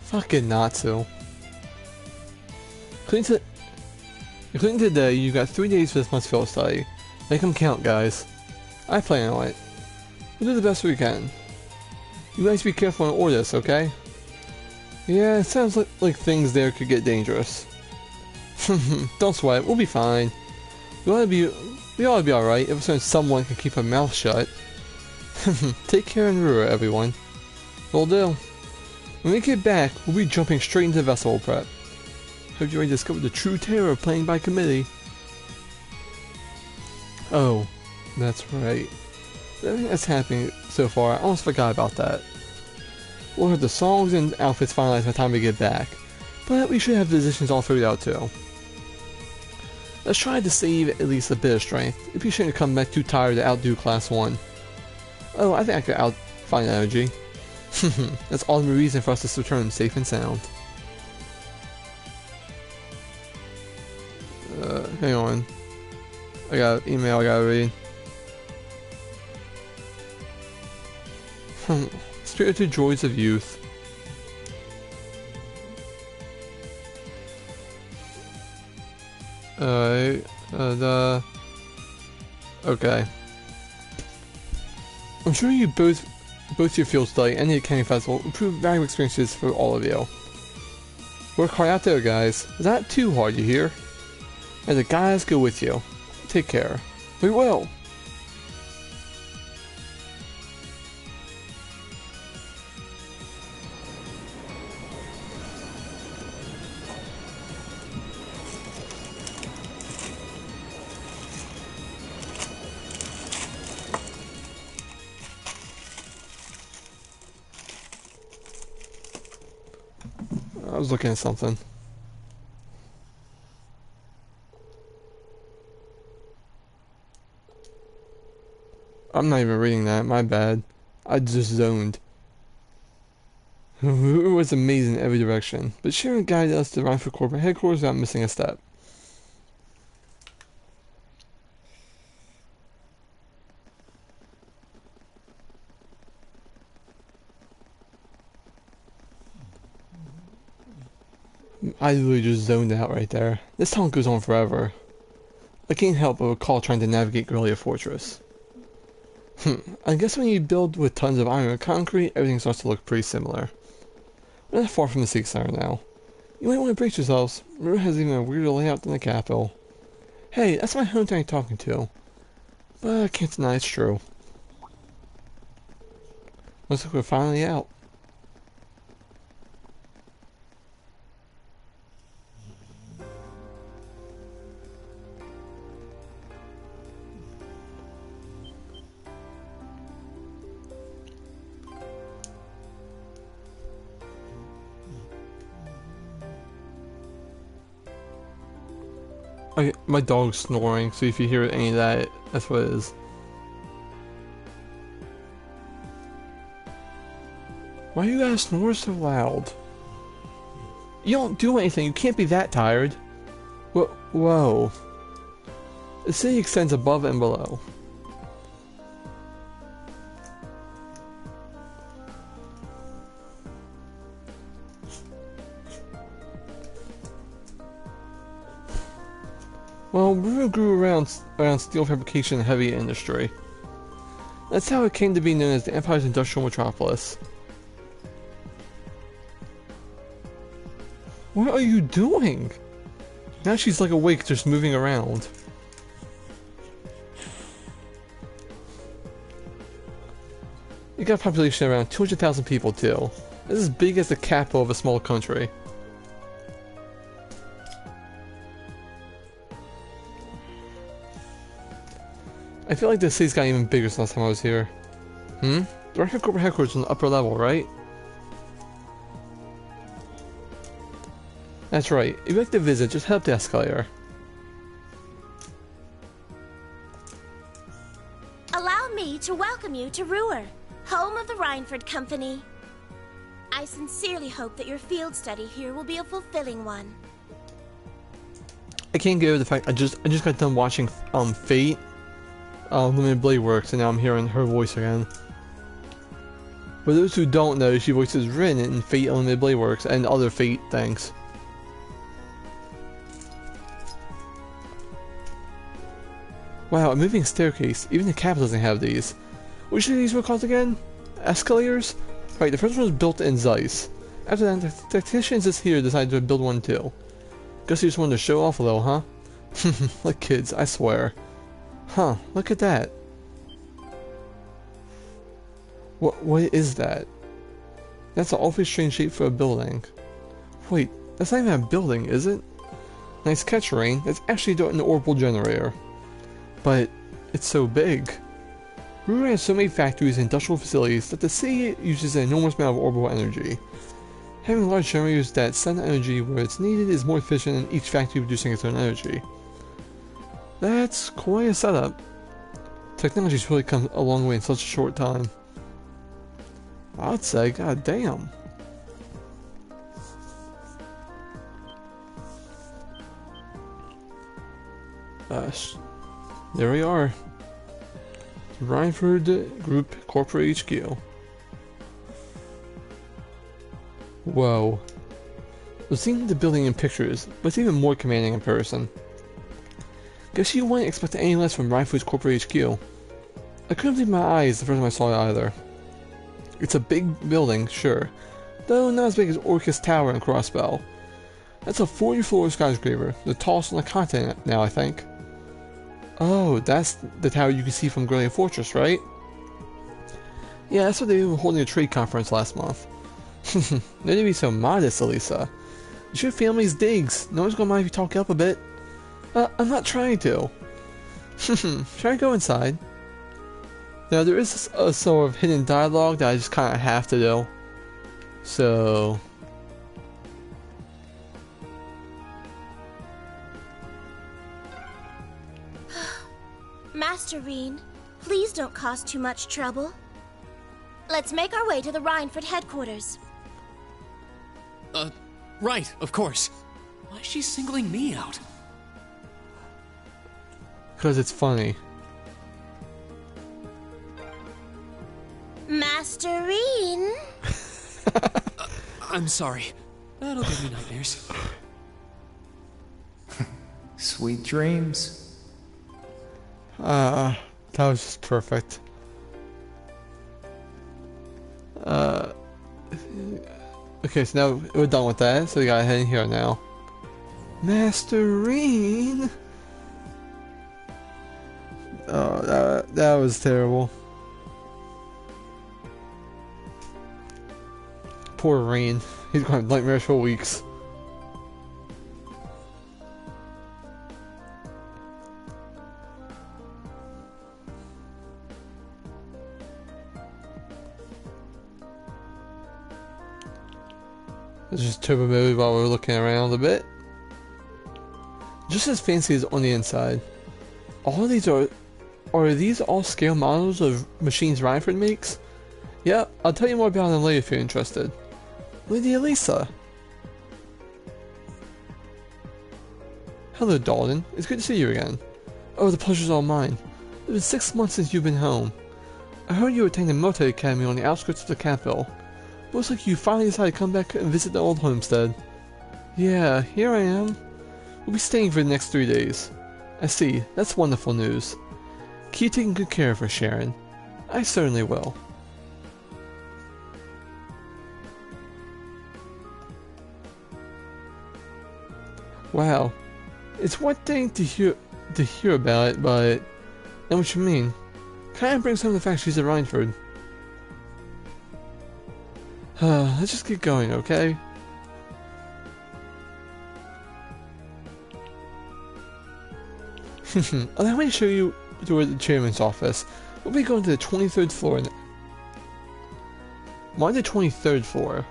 Fucking Natsu. Including today, you got 3 days for this month's field study. Make them count, guys. I plan on it. We'll do the best we can. You guys be careful and order this, okay? Yeah, it sounds like things there could get dangerous. Don't sweat, we'll be fine. We ought to be alright if someone can keep her mouth shut. Take care in Roer, everyone. Will do. When we get back, we'll be jumping straight into festival prep. Hope you already discovered the true terror of playing by committee. Oh, that's right. Everything that's happening so far, I almost forgot about that. We'll have the songs and outfits finalized by the time we get back, but we should have the positions all figured out too. Let's try to save at least a bit of strength. If you shouldn't come back too tired to outdo Class 1. Oh, I think I could find energy. That's all the reason for us to return safe and sound. Hang on. I got an email I gotta read. Spirited Joys of Youth. Okay. I'm sure you both your field study and the Academy Festival will prove valuable experiences for all of you. Work hard out there, guys. It's not too hard, you hear? And the guys go with you. Take care. We will! I was looking at something. I'm not even reading that, my bad. I just zoned. It was amazing in every direction, but Sharon guided us to run for corporate headquarters without missing a step. I literally just zoned out right there. This town goes on forever. I can't help but recall trying to navigate Guerrilla Fortress. I guess when you build with tons of iron and concrete, everything starts to look pretty similar. We're not far from the Civic Center now. You might want to brace yourselves. Roer has even a weirder layout than the capital. Hey, that's my hometown you're talking to. But I can't deny it's true. Looks like we're finally out. My dog's snoring, so if you hear any of that, that's what it is. Why you guys snore so loud? You don't do anything, you can't be that tired. Whoa. The city extends above and below. Well, Roer grew around steel fabrication and heavy industry. That's how it came to be known as the Empire's industrial metropolis. What are you doing? Now she's like awake, just moving around. You got a population of around 200,000 people too. This is as big as the capital of a small country. I feel like this city's got even bigger since last time I was here. The record corporate headquarters on the upper level, right? That's right. If you'd like to visit, just head up the escalator. Allow me to welcome you to Roer, home of the Rhineford Company. I sincerely hope that your field study here will be a fulfilling one. I can't get over the fact I just got done watching Fate. Limited Blade Works, and now I'm hearing her voice again. For those who don't know, she voices Rin in Fate Limited Blade Works and other Fate things. Wow, a moving staircase. Even the capital doesn't have these. What should these were called again? Escalators? Right, the first one was built in Zeiss. After that, the technicians just here decided to build one too. Guess you just wanted to show off a little, huh? Like kids, I swear. Huh, look at that. What is that? That's an awfully strange shape for a building. Wait, that's not even a building, is it? Nice catch, Rain. That's actually an orbital generator. But it's so big. Roer has so many factories and industrial facilities that the city uses an enormous amount of orbital energy. Having large generators that send energy where it's needed is more efficient than each factory producing its own energy. That's quite a setup. Technology's really come a long way in such a short time. I'd say, god damn. There we are. Rhineford Group Corporate HQ. Whoa. I've seen the building in pictures, but it's even more commanding in person. Guess you wouldn't expect any less from Rhineford's Corporate HQ. I couldn't believe my eyes the first time I saw it either. It's a big building, sure, though not as big as Orcus Tower and Crossbell. That's a 40-floor skyscraper, the tallest on the continent now, I think. Oh, that's the tower you can see from Grillian Fortress, right? Yeah, that's what they were holding a trade conference last month. No need to be so modest, Elisa. It's your family's digs. No one's gonna mind if you talk up a bit. I'm not trying to. Should I go inside? Now, there is a sort of hidden dialogue that I just kind of have to do. So... Master Reen, please don't cause too much trouble. Let's make our way to the Rhineford headquarters. Right, of course. Why is she singling me out? Because it's funny. Master Reen? I'm sorry. That'll give me nightmares. Sweet dreams. That was just perfect. Okay, so now we're done with that, so we gotta head in here now. Master Reen! Oh, that was terrible. Poor Reen. He's gonna have nightmares for weeks. Let's just turbo mode while we're looking around a bit. Just as fancy as on the inside. All of these are these all scale models of machines Rhineford makes? Yeah, I'll tell you more about them later if you're interested. Lady Elisa! Hello, Dalton. It's good to see you again. Oh, the pleasure's all mine. It's been 6 months since you've been home. I heard you attended a military academy on the outskirts of the capital. Looks like you finally decided to come back and visit the old homestead. Yeah, here I am. We'll be staying for the next 3 days. I see. That's wonderful news. Keep taking good care of her, Sharon. I certainly will. Wow. It's one thing to hear about it, but... I know what you mean. Kinda brings home the fact she's at Rhineford. Let's just get going, okay? Allow me to show you toward the chairman's office. We'll be going to the 23rd floor. Why the 23rd floor?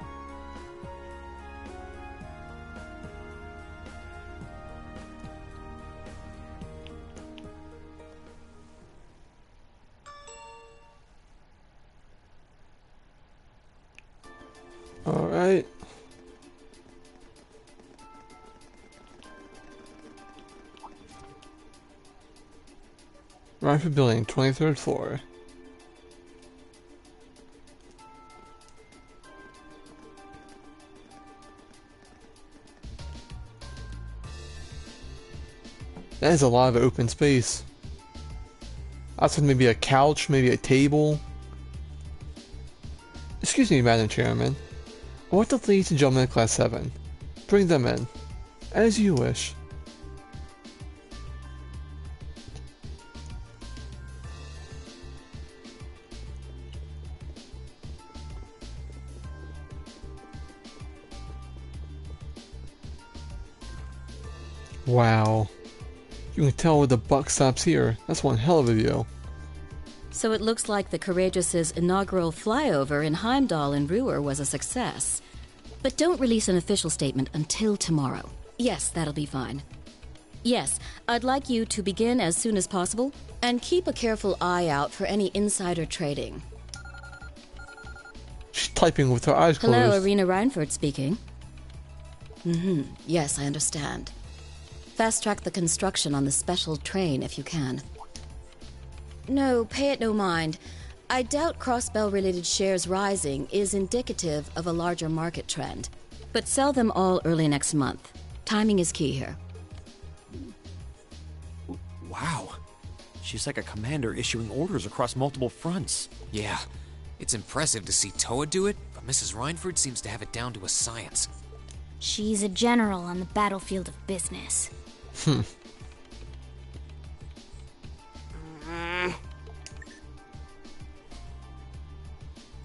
Alright. Rhineford Building, 23rd floor. That is a lot of open space. I was thinking maybe a couch, maybe a table. Excuse me, Madam Chairman. I want the ladies and gentlemen of Class 7. Bring them in. As you wish. Wow. You can tell the buck stops here. That's one hell of a view. So it looks like the Courageous's inaugural flyover in Heimdall and Roer was a success. But don't release an official statement until tomorrow. Yes, that'll be fine. Yes, I'd like you to begin as soon as possible, and keep a careful eye out for any insider trading. She's typing with her eyes closed. Hello, Irina Reinford speaking. Yes, I understand. Fast-track the construction on the special train if you can. No, pay it no mind. I doubt Crossbell-related shares rising is indicative of a larger market trend. But sell them all early next month. Timing is key here. Wow. She's like a commander issuing orders across multiple fronts. Yeah, it's impressive to see Toa do it, but Mrs. Reinford seems to have it down to a science. She's a general on the battlefield of business.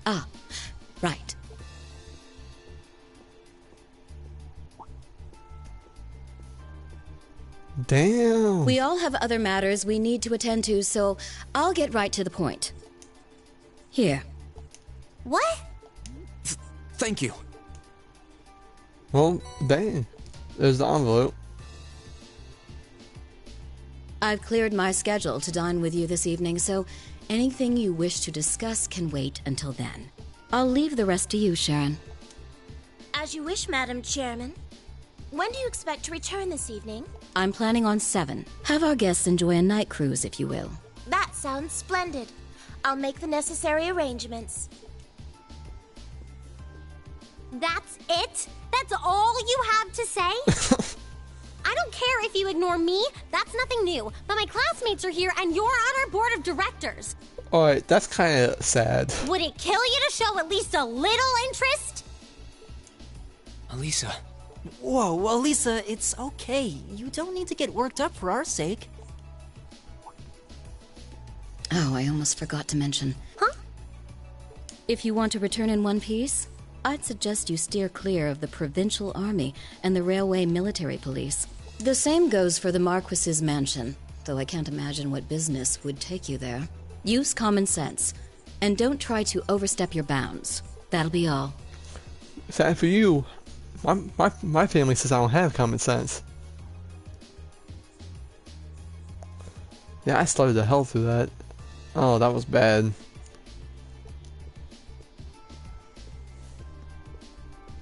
Ah, right. Damn. We all have other matters we need to attend to, so I'll get right to the point. Here. What? Thank you. Well, dang. There's the envelope. I've cleared my schedule to dine with you this evening, so anything you wish to discuss can wait until then. I'll leave the rest to you, Sharon. As you wish, Madam Chairman. When do you expect to return this evening? I'm planning on 7. Have our guests enjoy a night cruise, if you will. That sounds splendid. I'll make the necessary arrangements. That's it? That's all you have to say? I don't care if you ignore me. That's nothing new. But my classmates are here and you're on our board of directors. Alright, that's kind of sad. Would it kill you to show at least a little interest? Elisa. Whoa, Elisa, it's okay. You don't need to get worked up for our sake. Oh, I almost forgot to mention. Huh? If you want to return in one piece, I'd suggest you steer clear of the Provincial Army and the Railway Military Police. The same goes for the Marquis's mansion, though I can't imagine what business would take you there. Use common sense, and don't try to overstep your bounds. That'll be all. Sad for you. My family says I don't have common sense. Yeah, I started the hell through that. Oh, that was bad.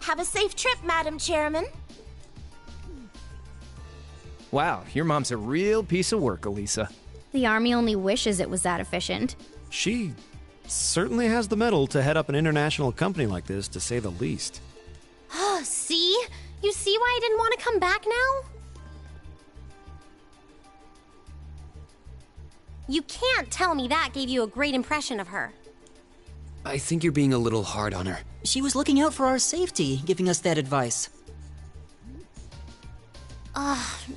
Have a safe trip, Madam Chairman. Wow, your mom's a real piece of work, Elisa. The Army only wishes it was that efficient. She certainly has the mettle to head up an international company like this, to say the least. See? You see why I didn't want to come back now? You can't tell me that gave you a great impression of her. I think you're being a little hard on her. She was looking out for our safety, giving us that advice.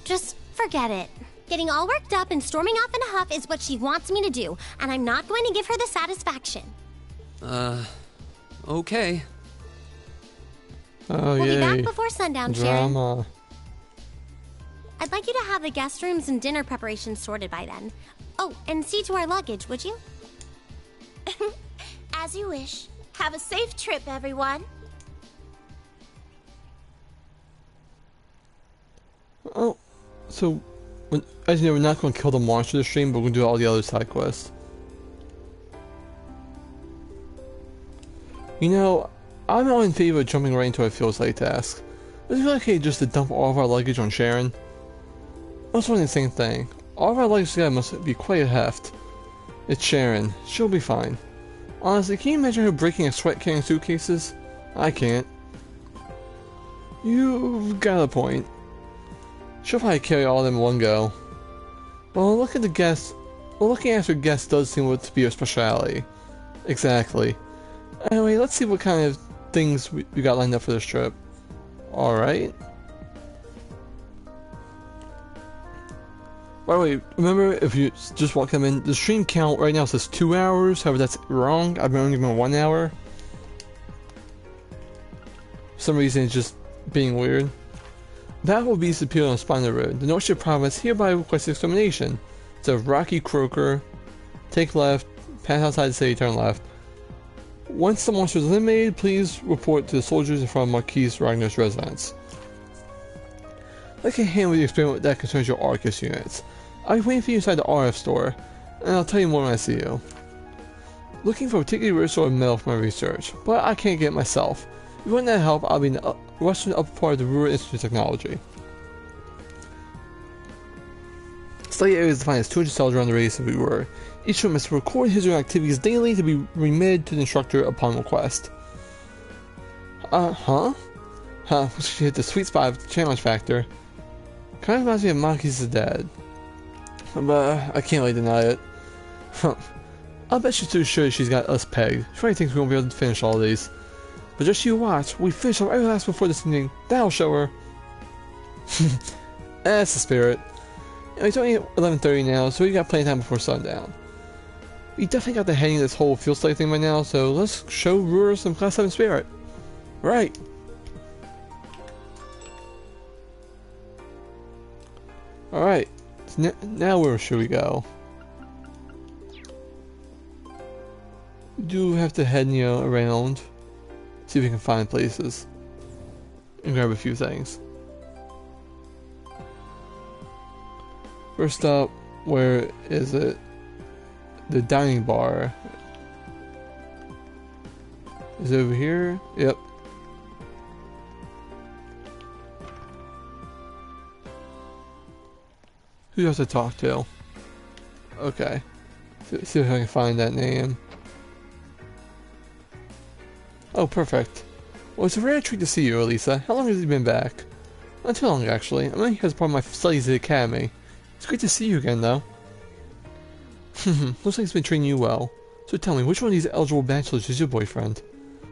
Just forget it. Getting all worked up and storming off in a huff is what she wants me to do, and I'm not going to give her the satisfaction. Okay. Oh, We'll yay. be back before sundown, Sharon. Drama. I'd like you to have the guest rooms and dinner preparations sorted by then. Oh, and see to our luggage, would you? As you wish. Have a safe trip, everyone. Oh, so, as you know, we're not going to kill the monster this stream, but we're going to do all the other side quests. You know, I'm not in favor of jumping right into a field site task. Is it really okay just to dump all of our luggage on Sharon? I was wondering the same thing. All of our luggage together must be quite a heft. It's Sharon. She'll be fine. Honestly, can you imagine her breaking a sweat carrying suitcases? I can't. You've got a point. She'll probably carry all of them in one go. Well, look at the guests. Well, looking after guests does seem to be her speciality. Exactly. Anyway, let's see what kind of things we got lined up for this trip. Alright. By the way, remember if you just want to come in, the stream count right now says 2 hours, however that's wrong. I've only been 1 hour. For some reason it's just being weird. That will be superior on Spinal Road. The Northshire Province hereby requests extermination. So Rocky Croaker, take left, pass outside the city, turn left. Once the monster is eliminated, please report to the soldiers in front of Marquis Ragnar's residence. Let's get hand with the experiment that concerns your Arcus units. I'll be waiting for you inside the RF store, and I'll tell you more when I see you. Looking for a particularly rare sort of metal for my research, but I can't get it myself. If you want that help, I'll be in the western upper part of the Roer Institute of Technology. Study area is defined as 200 cells around the radius of Roer. Each student must record his or her activities daily to be remitted to the instructor upon request. She hit the sweet spot of the challenge factor. Kind of reminds me of Maki's dad. But I can't really deny it. I'll bet she's too sure she's got us pegged. She probably thinks we won't be able to finish all these. But just you watch, we finish our every last before this evening. That'll show her. That's the spirit. It's only 11:30 now, so we got plenty of time before sundown. We definitely got the hang of this whole field study thing by now, so let's show Roer some Class 7 spirit. Right. Alright, so now where should we go? We do have to head, around, see if we can find places, and grab a few things. First up, where is it? The dining bar. Is it over here? Yep. Who do I have to talk to? Okay. See if I can find that name. Oh, perfect. Well, it's a rare treat to see you, Elisa. How long has you been back? Not too long, actually. I'm only here as part of my studies at the academy. It's great to see you again, though. Looks like it's been treating you well. So tell me, which one of these eligible bachelors is your boyfriend?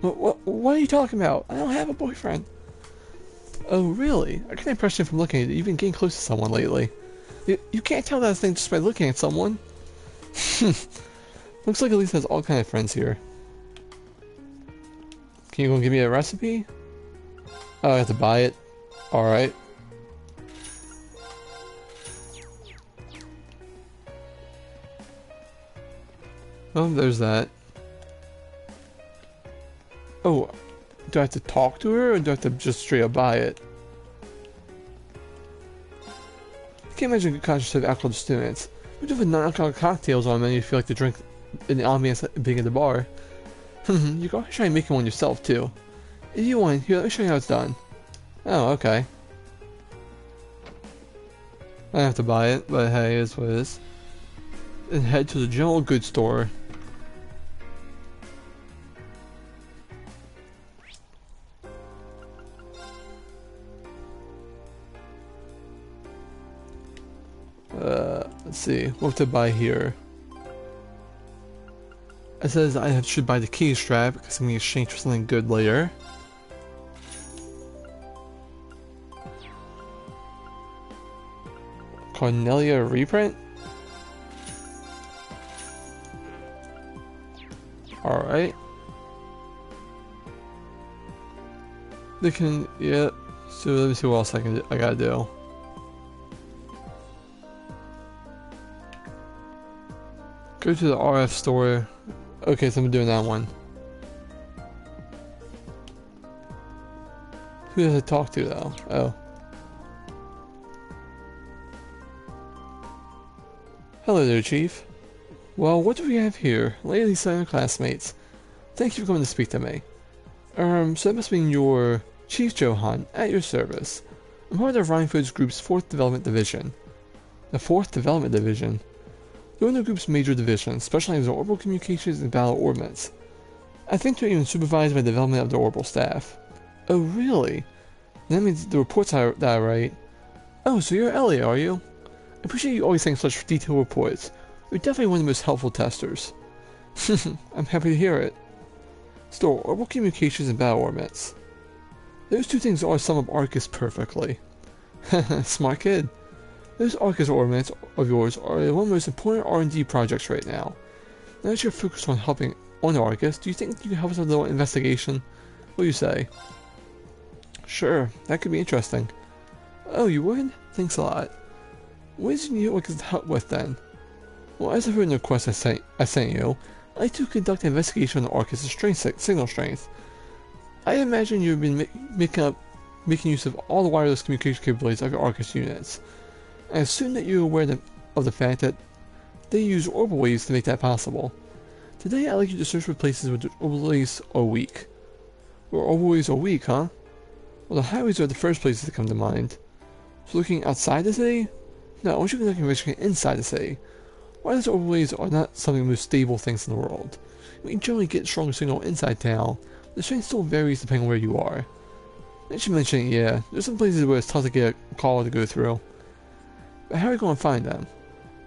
What are you talking about? I don't have a boyfriend. Oh, really? I get the impression from looking at it you've been getting close to someone lately. You can't tell that thing just by looking at someone. Looks like Elisa has all kinds of friends here. Can you go and give me a recipe? Oh, I have to buy it. Alright. Oh, there's that. Oh, do I have to talk to her or do I have to just straight up buy it? I can't imagine a good conscious of alcohol students. We do have non-alcoholic cocktails on the menu if you feel like to drink in the ambience being at the bar. You can always try making one yourself too. If you want, here, let me show you how it's done. Oh, okay. I have to buy it, but hey, it is what it is. And head to the general goods store. Let's see, what to buy here? It says I should buy the key strap because I'm going to exchange for something good later. Cornelia reprint? Alright. They can, yeah. So let me see what else I gotta do. Go to the RF store. Okay, so I'm doing that one. Who does it talk to though? Oh. Hello there, Chief. Well, what do we have here? Lady Lisa and her classmates. Thank you for coming to speak to me. So that must mean you're Chief Johan, at your service. I'm part of the Rhinefoods Group's 4th Development Division. The 4th Development Division? They're one of the group's major divisions, specializing in orbital communications and battle ordnance. I think they're even supervised by the development of the orbital staff. Oh, really? That means the reports that I write. Oh, so you're Elliot, are you? I appreciate you always saying such detailed reports. You're definitely one of the most helpful testers. I'm happy to hear it. Still, orbital communications and battle ordnance. Those two things are sum up Arcus perfectly. Smart kid. Those Arcus ordnance of yours are one of the most important R&D projects right now. Now that you're focused on helping on Arcus, do you think you can help us with a little investigation? What do you say? Sure, that could be interesting. Oh, you would? Thanks a lot. What did you need Orcus help with then? Well, as I heard in the request I sent you, I'd like to conduct an investigation on Orcus' signal strength. I imagine you've been making use of all the wireless communication capabilities of your Orcus units. I assume that you're aware of the fact that they use orbital waves to make that possible. Today I'd like you to search for places where the orbital waves are weak. Where orbital waves are weak, huh? Well, the highways are the first places that come to mind. So looking outside the city? No, I want you to conduct an investigation inside the city. Wireless orbital waves are not some of the most stable things in the world. We generally get stronger signal inside town, but the strength still varies depending on where you are. I should mention, yeah, there's some places where it's tough to get a call to go through. But how are you going to find them?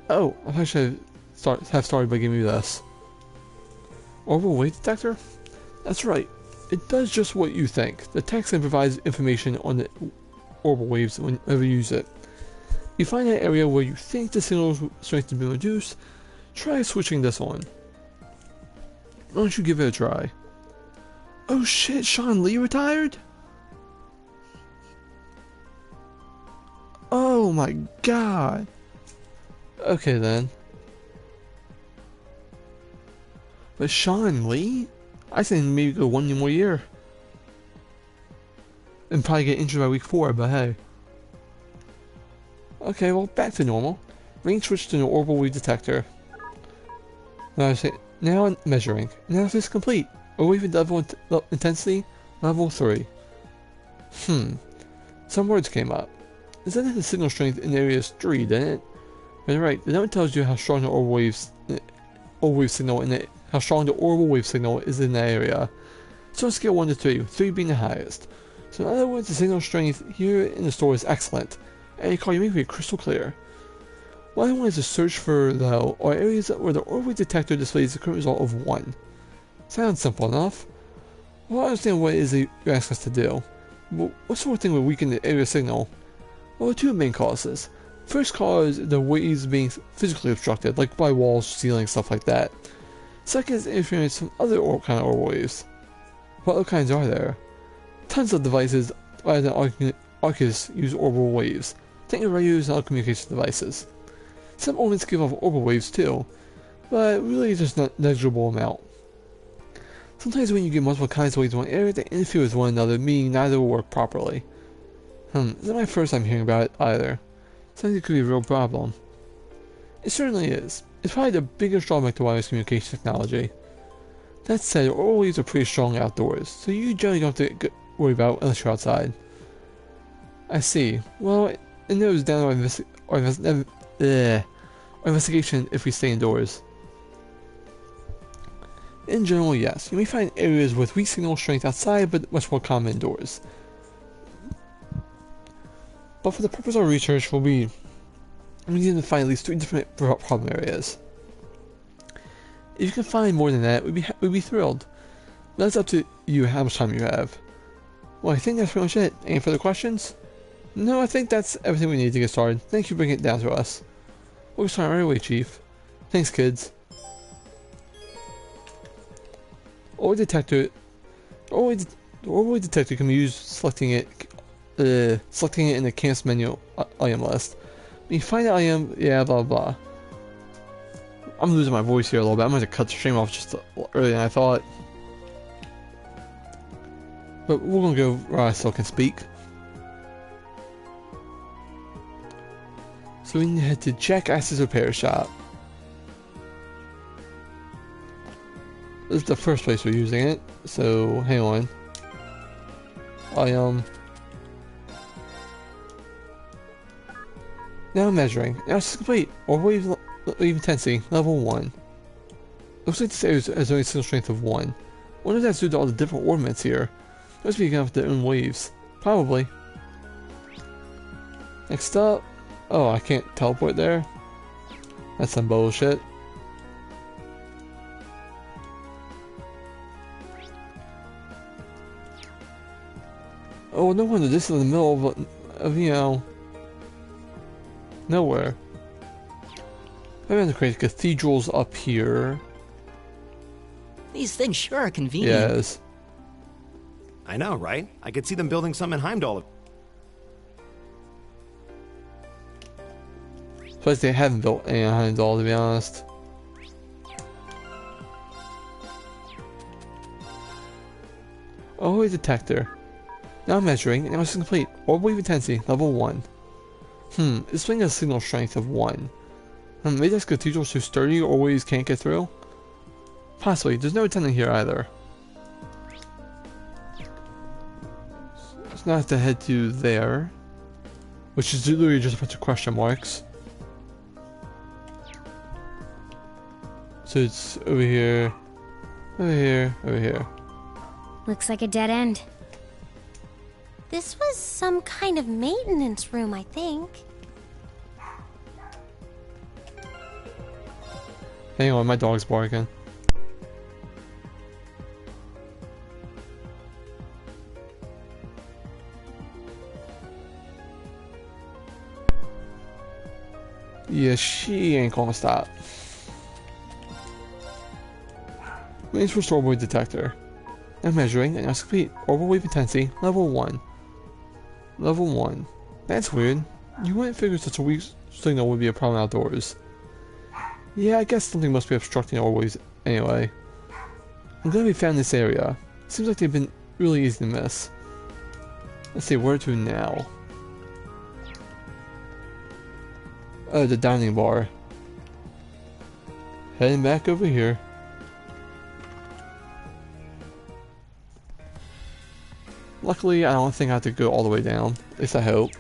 Oh, I probably should have started by giving you this. Orbital wave detector? That's right. It does just what you think. The text and provides information on the orbital waves whenever you use it. You find that area where you think the signal strength has been reduced, try switching this on. Why don't you give it a try? Oh shit, Sean Lee retired? Oh my god. Okay then. But Sean Lee? I think maybe go 1 more year. And probably get injured by week 4, but hey. Okay, well, back to normal. Range switch to an orbital wave detector. Now measuring. Analysis complete. Wave level intensity, level 3. Some words came up. Is that the signal strength in area is 3, didn't it? But right, the note tells you how strong the orbital wave signal how strong the orbital wave signal is in the area. So on a scale 1 to 3, 3 being the highest. So in other words, the signal strength here in the store is excellent, and you make it crystal clear. What I want is to search for, though, are areas where the orbital wave detector displays the current result of 1. Sounds simple enough. Well, I understand what it is that you ask us to do. But what sort of thing would weaken the area signal? Well, there are 2 main causes. First cause is the waves being physically obstructed, like by walls, ceilings, stuff like that. Second is interference from other kind of orbital waves. What other kinds are there? Tons of devices other than Arcus use orbital waves. Think of radios and other communication devices. Some orbits give off orbital waves too, but really just not a negligible amount. Sometimes when you get multiple kinds of waves in one area, they interfere with one another, meaning neither will work properly. Isn't my first time hearing about it either. Sounds like it could be a real problem. It certainly is. It's probably the biggest drawback to wireless communication technology. That said, orbital waves are pretty strong outdoors, so you generally don't have to worry about unless you're outside. I see. Well, it narrows down our investigation if we stay indoors. In general, yes. You may find areas with weak signal strength outside, but much more common indoors. But for the purpose of our research, we need to find at least 3 different problem areas. If you can find more than that, we'd be thrilled. But that's up to you how much time you have. Well, I think that's pretty much it. Any further questions? No, I think that's everything we need to get started. Thank you for bringing it down to us. We'll start right away, Chief. Thanks, kids. Orbital detector. The orbital detector can be used selecting it in the camp's menu item list. When you find the item, yeah, blah blah. I'm losing my voice here a little bit. I'm going to cut the stream off just earlier than I thought. But we're going to go where I still can speak. So we need to head to Jack Ass's repair shop. This is the first place we're using it, so hang on. Now measuring. Now it's complete. Orbital wave intensity, level 1. Looks like this area has only a signal strength of 1. Wonder if that's due to all the different orbits here. Must be enough their own waves. Probably. Next up. Oh, I can't teleport there? That's some bullshit. Oh, no wonder this is in the middle of you know, nowhere. Maybe I'm going to create cathedrals up here. These things sure are convenient. Yes. I know, right? I could see them building some in Heimdall. Surprised they haven't built any on it all, to be honest. Oh, a detector. Now measuring, and now it's complete. Orb wave intensity, level 1. Displaying a signal strength of 1. Maybe that's cathedral's so sturdy or waves can't get through? Possibly. There's no attendant here either. So now I have to head to there. Which is literally just a bunch of question marks. So it's over here, over here, over here. Looks like a dead end. This was some kind of maintenance room, I think. Hang on, my dog's barking. Yeah, she ain't gonna stop. Range for orbital detector. I'm measuring, and now it's complete. Orbital wave intensity, level 1. Level 1. That's weird. You wouldn't figure such a weak signal would be a problem outdoors. Yeah, I guess something must be obstructing our waves anyway. I'm glad we found this area. Seems like they've been really easy to miss. Let's see, where to now? Oh, the dining bar. Heading back over here. Luckily, I don't think I have to go all the way down. At least I hope.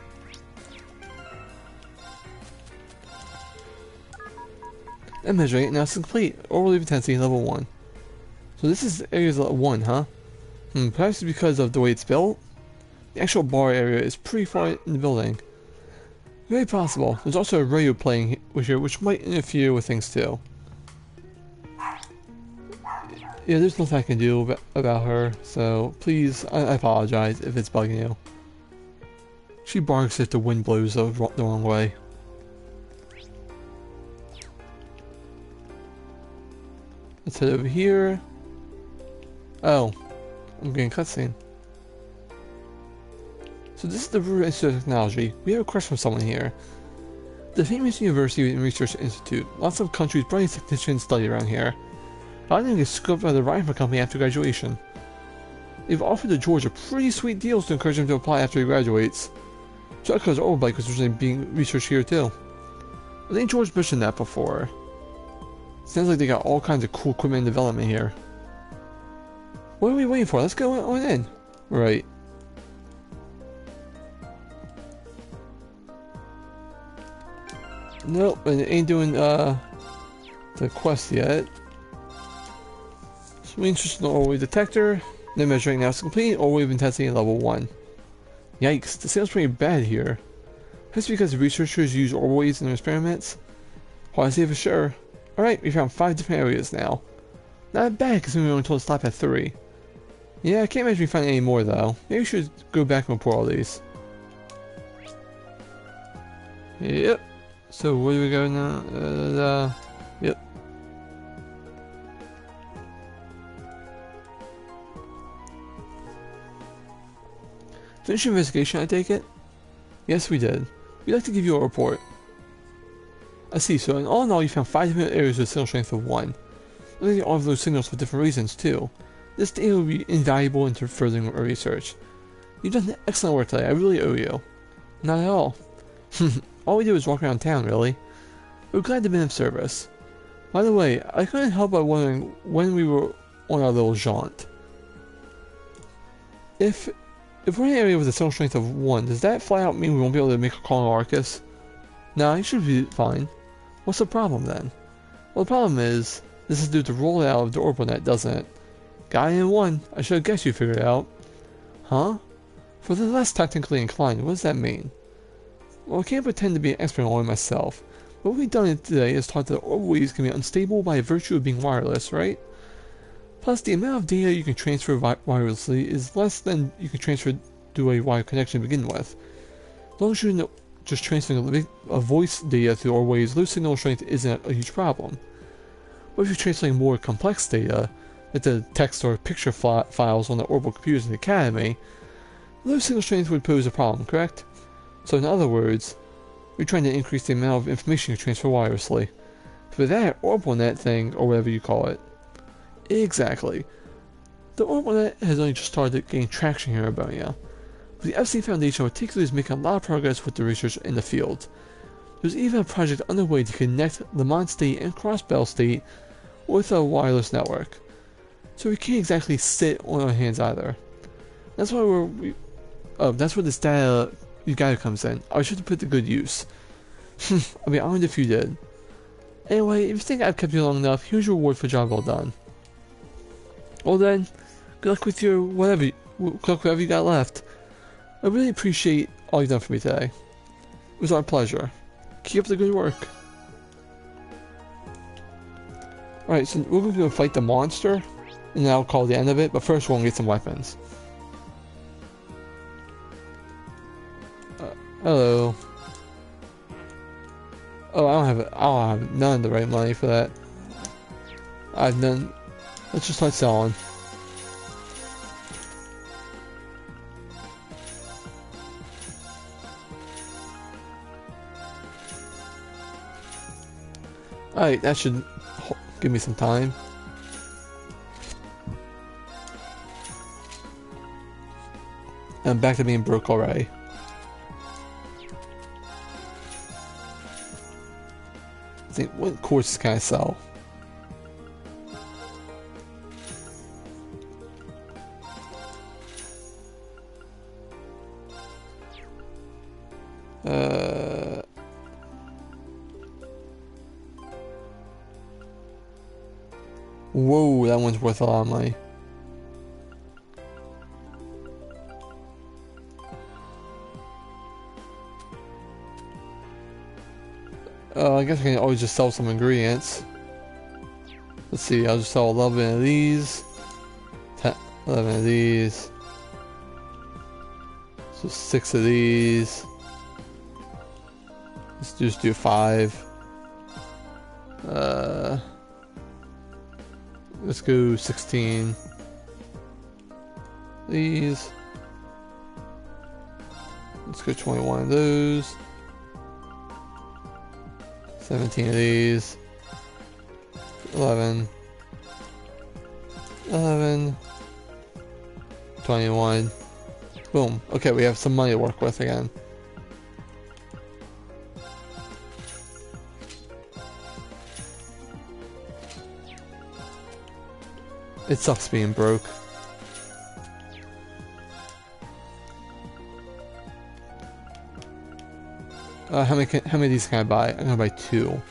And measuring it, now it's complete. Orbital intensity level 1. So this is area 1, huh? Perhaps because of the way it's built? The actual bar area is pretty far in the building. Very possible. There's also a radio playing here, which might interfere with things too. Yeah, there's nothing I can do about her, so please, I apologize if it's bugging you. She barks if the wind blows the wrong way. Let's head over here. Oh, I'm getting a cutscene. So this is the Roer Institute of Technology. We have a question from someone here. The famous University and Research Institute. Lots of countries' brightest technicians study around here. A lot of them get scooped by the rifle company after graduation. They've offered to George a pretty sweet deals to encourage him to apply after he graduates. Shotgun's overbike was originally being researched here too. I think George mentioned that before. Sounds like they got all kinds of cool equipment in development here. What are we waiting for? Let's go on in. Right. Nope, and it ain't doing the quest yet. So we interested in the orbital wave detector. No measuring now is complete. Orbital wave intensity level 1. Yikes, this sounds pretty bad here. That's because the researchers use orbital waves in their experiments. Hard to say for sure. Alright, we found 5 different areas now. Not bad considering we only told to stop at 3. Yeah, I can't imagine we find any more though. Maybe we should go back and report all these. Yep. So where do we go now? Yep. Finish your investigation, I take it? Yes, we did. We'd like to give you a report. I see, so in all, you found 5 different areas with signal strength of 1. I think all of those signals for different reasons, too. This data will be invaluable into furthering our research. You've done excellent work today, I really owe you. Not at all. All we did was walk around town, really. We're glad to be of service. By the way, I couldn't help but wondering when we were on our little jaunt. If we're in an area with a signal strength of 1, does that flat out mean we won't be able to make a call on Arcus? Nah, you should be fine. What's the problem then? Well, the problem is, this is due to rollout of the orbital net, doesn't it? Got it in 1. I should have guessed you figured it out. Huh? For the less technically inclined, what does that mean? Well, I can't pretend to be an expert on it myself, but what we've done today is taught that orbital waves can be unstable by virtue of being wireless, right? Plus, the amount of data you can transfer wirelessly is less than you can transfer through a wired connection to begin with. As long as you're just transferring a voice data through orbital waves, low signal strength isn't a huge problem. But if you're transferring more complex data, like the text or picture files on the orbital computers in the Academy, low signal strength would pose a problem, correct? So in other words, We're trying to increase the amount of information you transfer wirelessly. For that OrbitNet thing, or whatever you call it. Exactly. The OrbitNet has only just started gaining traction here in Abonia. The FC Foundation particularly is making a lot of progress with the research in the field. There's even a project underway to connect Lamont State and Crossbell State with a wireless network. So we can't exactly sit on our hands either. That's why that's where this data comes in. I should have put to good use. I mean, I wonder if you did. Anyway, if you think I've kept you long enough, here's your reward for job well done. Well then, good luck with your whatever you got left. I really appreciate all you've done for me today. It was our pleasure. Keep up the good work. Alright, so we're going to go fight the monster, and then I'll call the end of it, but first we're going to get some weapons. Hello. Oh, I don't have none of the right money for that. I have none. Let's just start selling. Alright, that should give me some time. I'm back to being broke already. I think, what courses can I sell? Whoa, that one's worth a lot of money. I guess I can always just sell some ingredients. Let's see, I'll just sell 11 of these. 11 of these. So 6 of these. Let's just do 5. Let's go 16. These. Let's go 21 of those. 17 of these. 11. 11. 21. Boom. Okay, we have some money to work with again. It sucks being broke. How many of these can I buy? I'm gonna buy 2.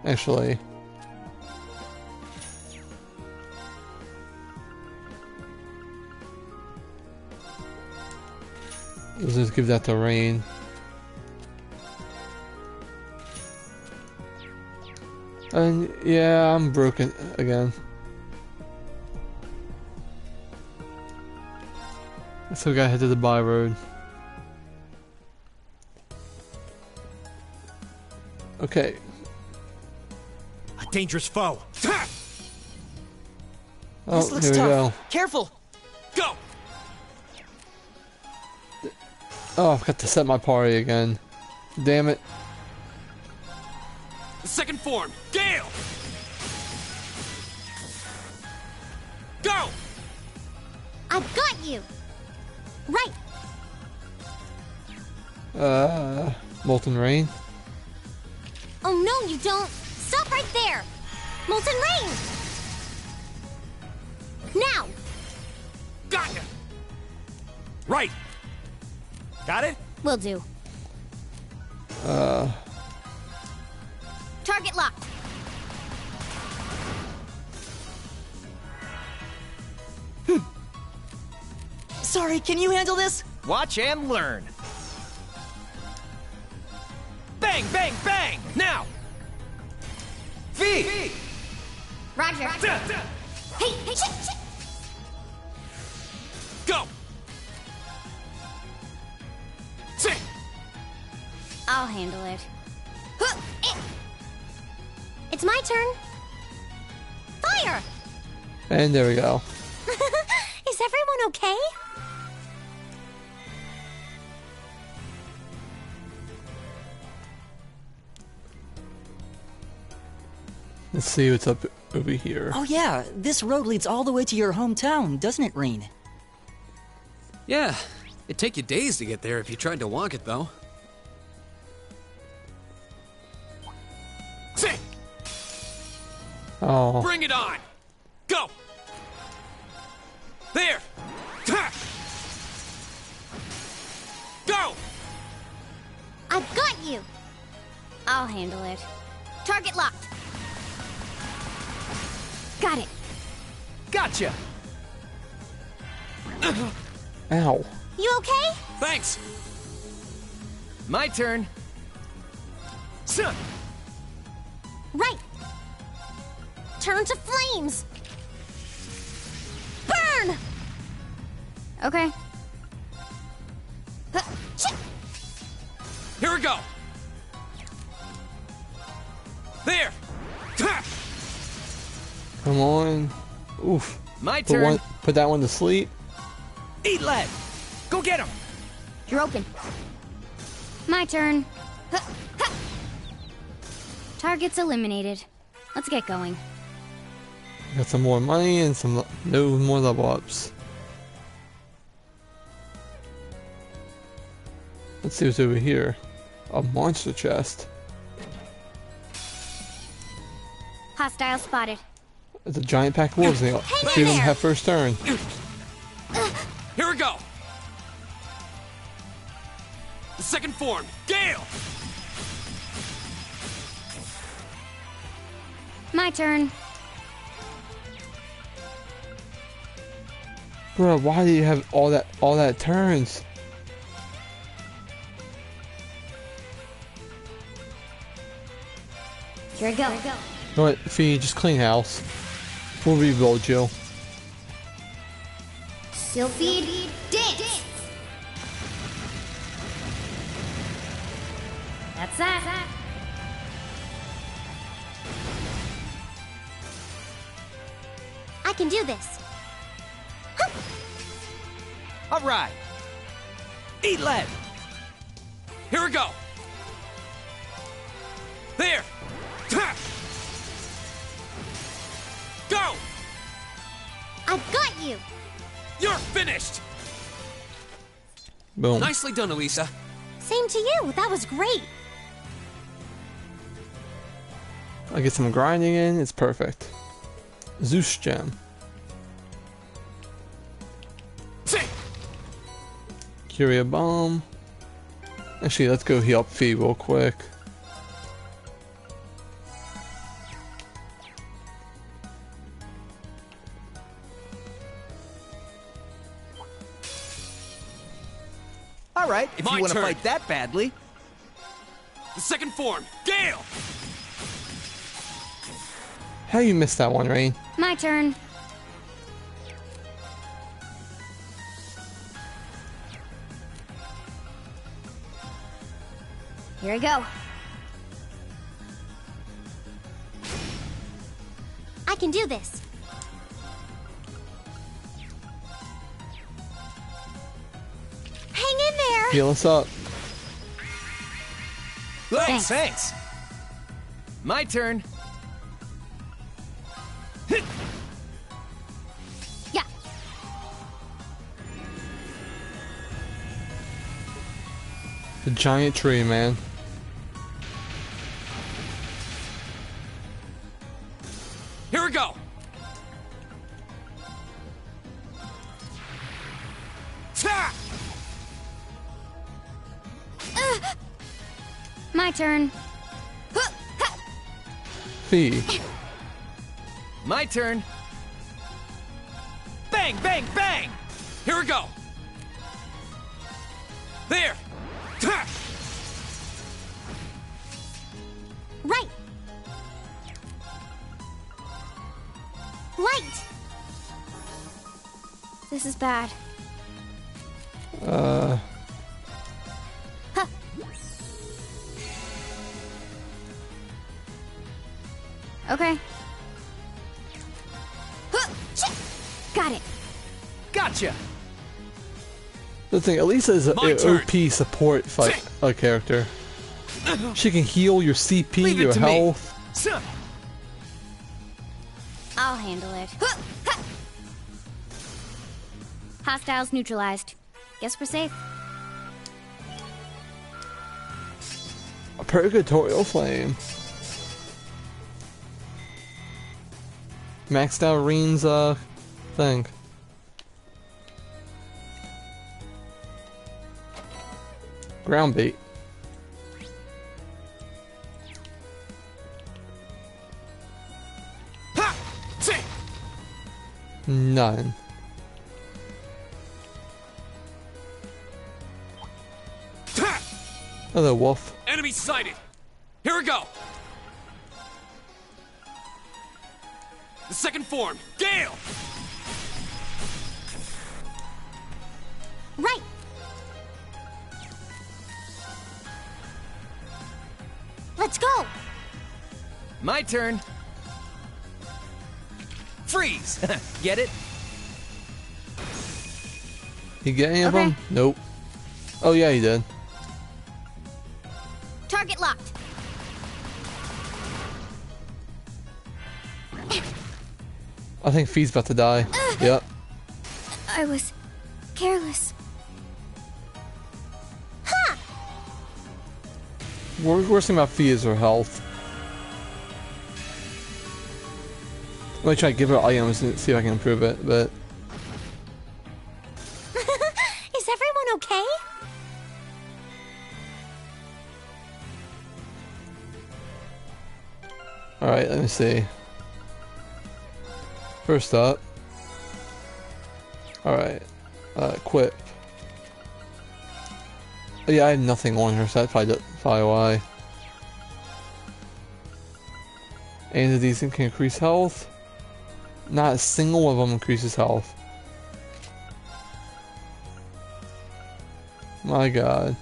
Actually. Let's just give that to Rain. And yeah, I'm broken again. So we gotta head to the by road. Okay. A dangerous foe. Oh, this looks here we tough. go. Careful. Go. Oh, I've got to set my party again. Damn it. Second form. Gale. Go. I've got you. Right. Molten Rain. Oh no, you don't. Stop right there. Molten Rain. Now. Got ya. Right. Got it? Will do. Target locked. Sorry, can you handle this? Watch and learn. Bang, bang, bang! Now! V! Roger. Hey, shit! Go! Sit! I'll handle it. It's my turn. Fire! And there we go. Is everyone okay? Let's see what's up over here. Oh yeah, this road leads all the way to your hometown, doesn't it, Rain? Yeah, it'd take you days to get there if you tried to walk it, though. Sit! Oh. Bring it on! Go! There! Ha! Go! I've got you! I'll handle it. Target locked. Got it. Gotcha! Ow. You okay? Thanks! My turn. Right. Turn to flames. Burn! Okay. Here we go! There! Ha! Come on. Oof. My turn. Put that one to sleep. Eat lead! Go get him! You're open. My turn. Target's eliminated. Let's get going. Got some more money and some no more level ups. Let's see what's over here. A monster chest. Hostile spotted. It's a giant pack of wolves. They few of them have first turn. Here we go! The second form, Gale! My turn. Bro, why do you have all that turns? Here we go. You know what, Fee, just clean house. We'll rebuild Jill. Sylphid dance. That's that. I can do this. All right. Eat lead. Here we go! There! Ha! Go! I've got you. You're finished! Boom. Nicely done, Elisa. Same to you. That was great. I get some grinding in, it's perfect. Zeus gem. Curia bomb. Actually, let's go heal up Fee real quick. All right, if My you want to turn. fight that badly. The second form, Gale! How you missed that one, Rain? My turn. Here we go. I can do this. Hang in there. Heal us up. Thanks. My turn. Yeah. The giant tree, man. Here we go! Ta! My turn. Fee. My turn. Bang, bang, bang! Here we go! There! Ta! Right. Light. This is bad. Huh. Okay. Got it. Gotcha. The thing, Elisa is an My turn. OP support character. She can heal your CP, Leave it your to me. health. handle it. Hostiles neutralized. Guess we're safe. A purgatorial flame. Maxed out Reen's thing. Ground bait. None. Another wolf. Enemy sighted. Here we go. The second form, Gale. Right. Let's go. My turn. Freeze. Get it? You get any of them? Nope. Oh yeah, he did. Target locked. I think Fee's about to die. Yep. I was careless. Ha! Worst thing about Fee is her health. I'm gonna try to give her items and see if I can improve it, but Is everyone okay? alright, let me see. First up. Alright. Equip. Oh, yeah, I had nothing on her, so that's probably why. And of these can increase health. Not a single one of them increases health. My god.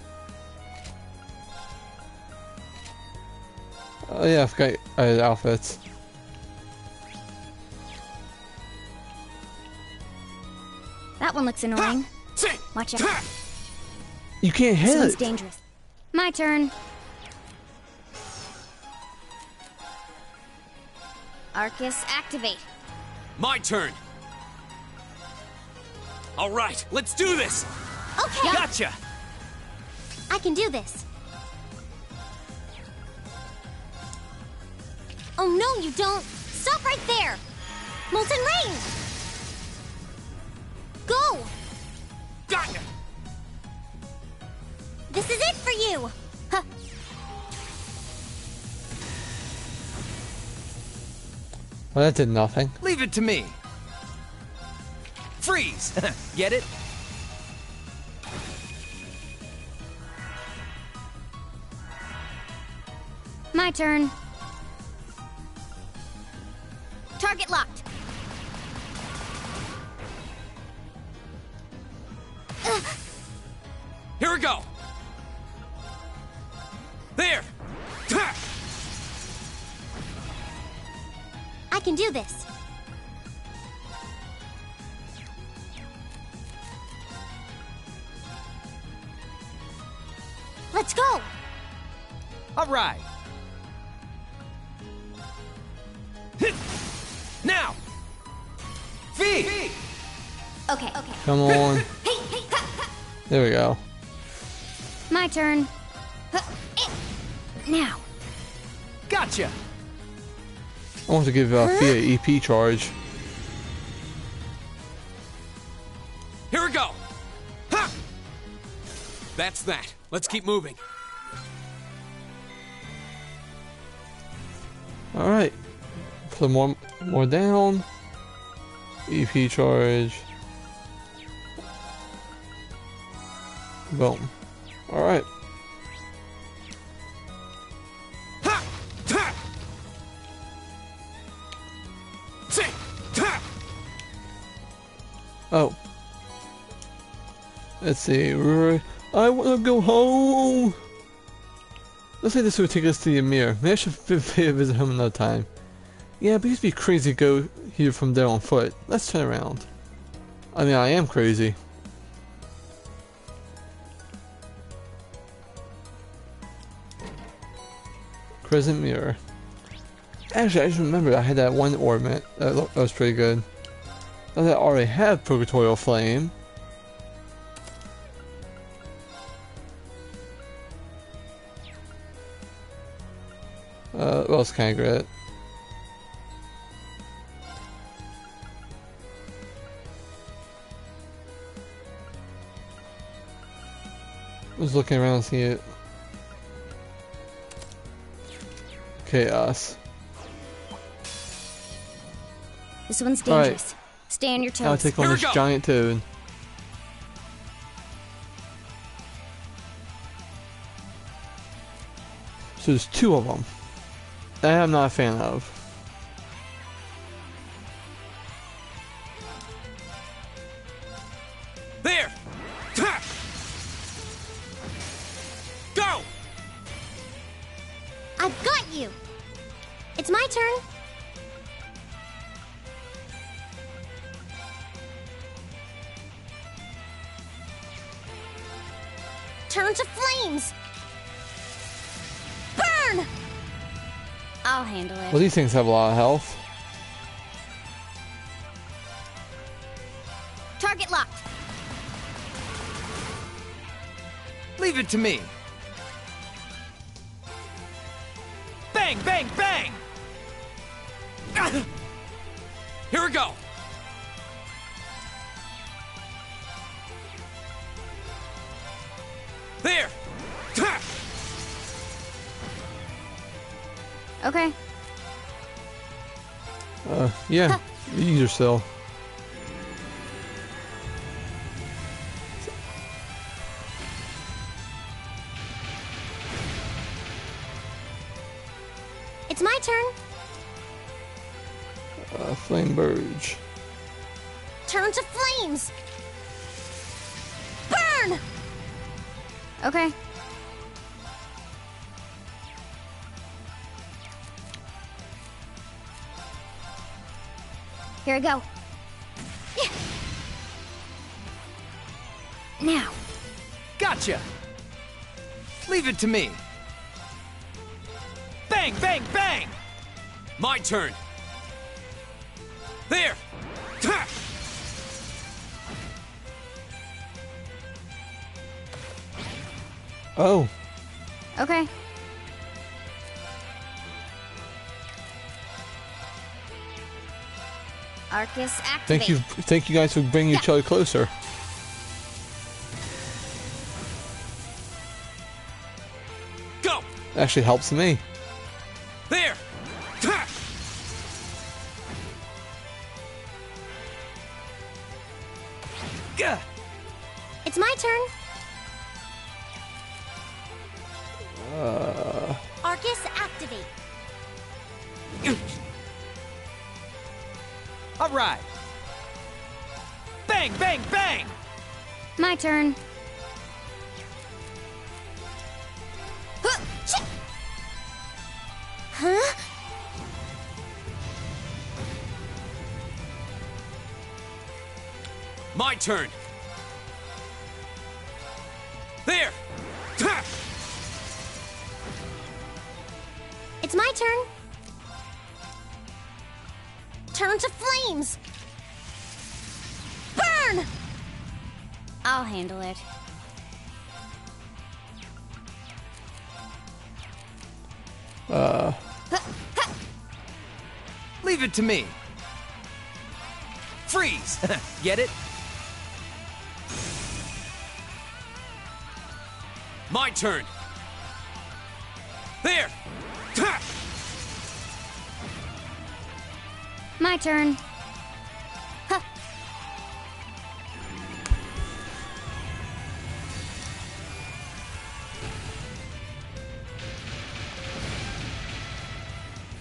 Oh yeah, I forgot I had outfits. That one looks annoying. Watch out. You can't hit This one's it. dangerous. My turn. Arcus, activate. My turn. All right, let's do this. Okay. Gotcha. I can do this. Oh no, you don't. Stop right there. Molten Rain. Go. Gotcha. This is it for you. Huh. Well, that did nothing. Leave it to me. Freeze. Get it? My turn. Target locked. Here we go. There. I can do this. Let's go. All right. Now. Fee. Okay. Come on. There we go. My turn. Now. Gotcha. I want to give Fee an EP charge. Here we go. Ha! That's that. Let's keep moving. Alright. Put more down. EP charge. Boom. Alright. Oh. Let's see. Roer. I want to go home. Looks like this would take us to the Emir. Maybe I should visit him another time. Yeah, but it'd be crazy to go here from there on foot. Let's turn around. I mean, I am crazy. Crescent Mirror. Actually, I just remembered I had that one ornament that was pretty good. I already have Purgatorial Flame. What else can I get? I was looking around to see it. Chaos. This one's dangerous. Stay on your toes. I'll take on this giant toad. So there's two of them. That I'm not a fan of. There! Go! I've got you! It's my turn. Turn to flames! Burn! I'll handle it. Well, these things have a lot of health. Target locked. Leave it to me. Bang, bang, bang! Here we go! There! Okay. Yeah. Use your still. It's my turn. Flame Burge. Turn to flames! Burn! Okay. Here I go. Now. Gotcha! Leave it to me. Bang, bang, bang! My turn! There! Oh. Okay. Arcus activate. Thank you guys for bringing each other closer. Go! Actually helps me. There! It's my turn. Arcus activate. All right. Bang, bang, bang! My turn. Huh? My turn! There! It's my turn. Turn to flames. Burn! I'll handle it. Leave it to me. Freeze! Get it? My turn! There! My turn. Huh.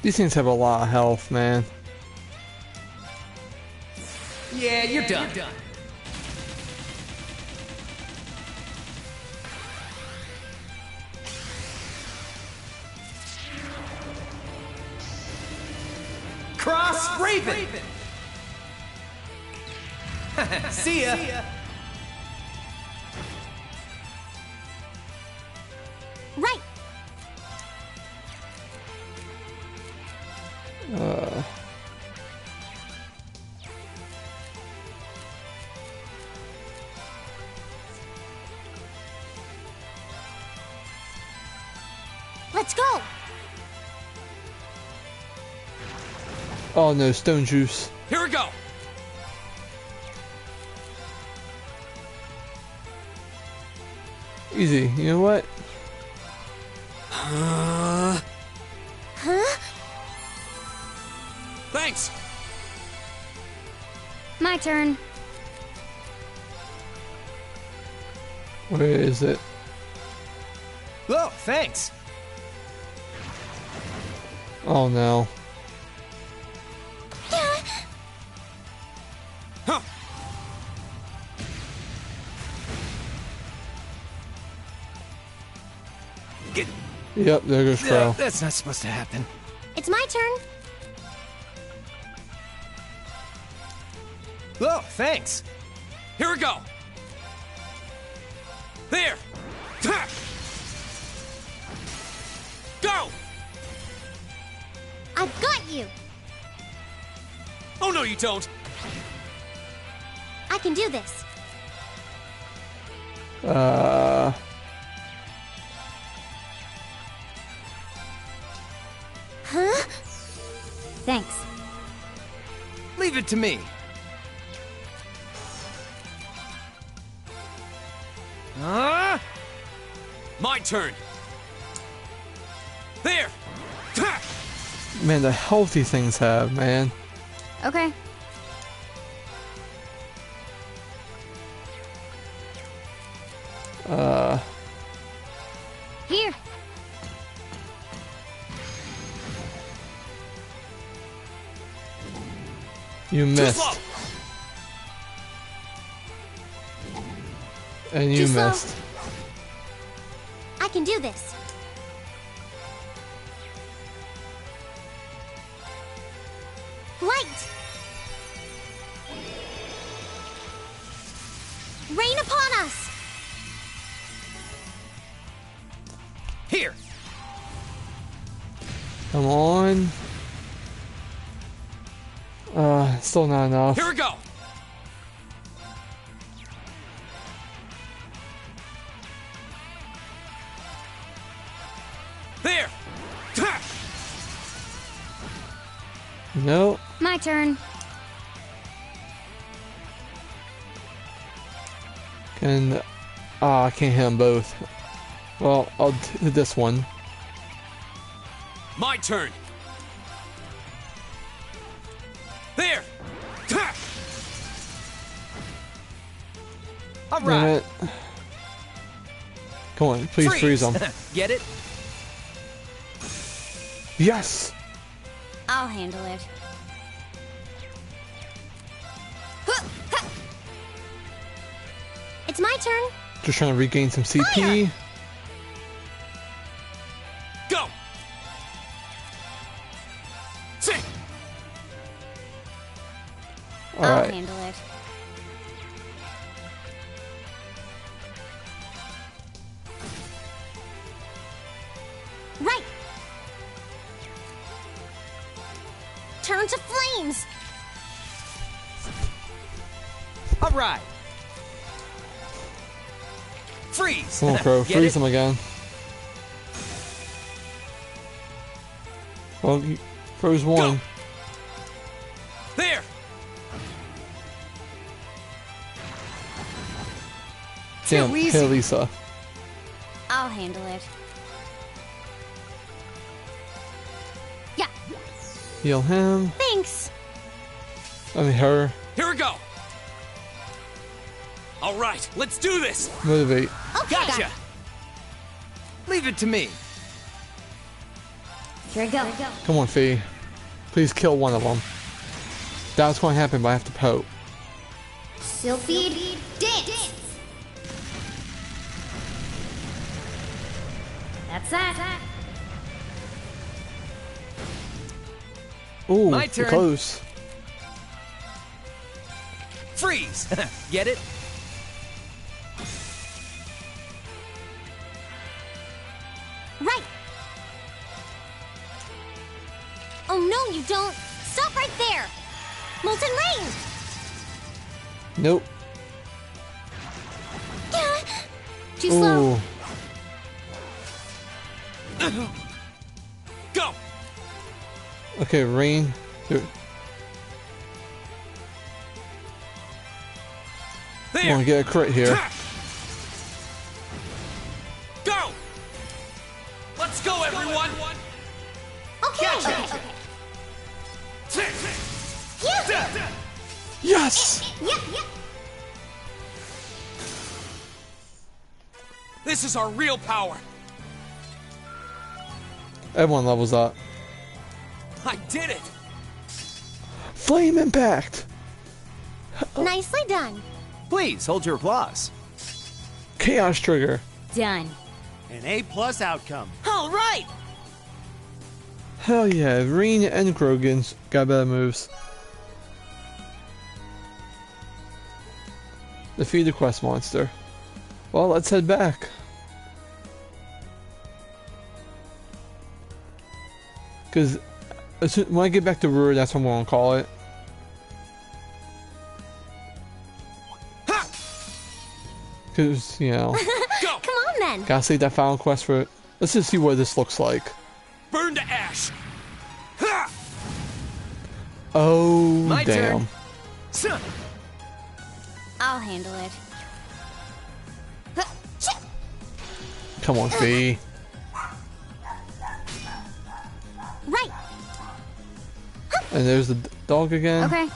These things have a lot of health, man. Yeah, you're done. Cross Raven! See ya! Right. Let's go! Oh no, stone juice. Here we go! Easy. You know what? Huh? Thanks! My turn. Where is it? Oh, thanks. Oh no. Huh. Get. Yep, there goes Crow. That's not supposed to happen. It's my turn. Oh, thanks. Here we go! There! Ha! Go! I've got you. Oh, no, you don't! I can do this. Huh? Thanks. Leave it to me. My turn! There! Ha! Man, the health these things have, man. Okay. Here. You missed. slow. And you Too slow. missed. I can do this. Light! Rain upon us! Here. Come on. Still not enough. Here we go! There! Ha! Nope. My turn. And I can't hit them both. Well, I'll do this one. My turn! There! Ha! All Damn right. it. Come on, please freeze them. Get it? Yes! I'll handle it. It's my turn. Just trying to regain some CP. Go! Sing! I'll Alright. handle it. Right! Turn to flames! All right. Freeze. Come on, Crow, Get freeze it? them again. Well, you froze one. There! Damn, Too easy. hey Lisa. I'll handle it. Yeah. Heal him. Thanks! I mean her. Here we go! Alright, let's do this! Motivate. Okay! Gotcha. Leave it to me. Here I go. Come on, Fee. Please kill one of them. That's going to happen, but I have to poke. Sylphid dance. That's that. Ooh, My we're turn. close. Freeze. Get it? Right! Oh no, you don't! Stop right there! Molten rain! Nope. Too slow. Ooh. Okay, rain. Here. I want to get a crit here. Go! Let's go, everyone! Okay. Yes! Yep. This is our real power! Everyone levels up. I did it! Flame impact! Nicely done. Please hold your applause. Chaos trigger. Done. An A+ outcome. All right. Hell yeah, Reen and Krogan's got better moves. Defeat the quest monster. Well, let's head back. Because when I get back to Roer, that's what I'm going to call it. Because, you know. Come on then. Gotta save that final quest for it. Let's just see what this looks like. Burn to ash! Oh, My damn. turn. I'll handle it. Come on, Fee. Right. And there's the dog again. Okay.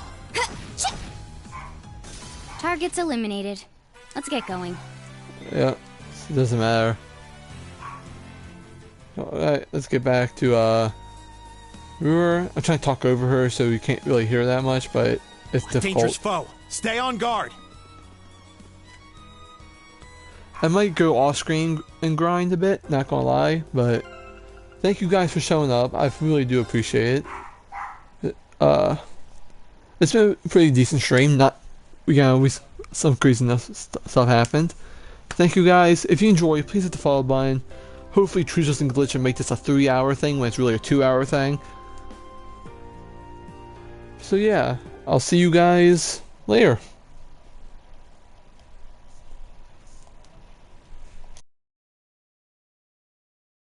Targets eliminated. Let's get going. Yeah, it doesn't matter. Alright, let's get back to Roer. I'm trying to talk over her so you can't really hear that much, but it's Dangerous difficult. foe. Stay on guard. I might go off screen and grind a bit, not gonna lie, but thank you guys for showing up. I really do appreciate it. It's been a pretty decent stream. Some crazy stuff happened. Thank you guys. If you enjoy, please hit the follow button. Hopefully Truth doesn't glitch and make this a 3-hour thing when it's really a 2-hour thing. So yeah, I'll see you guys later.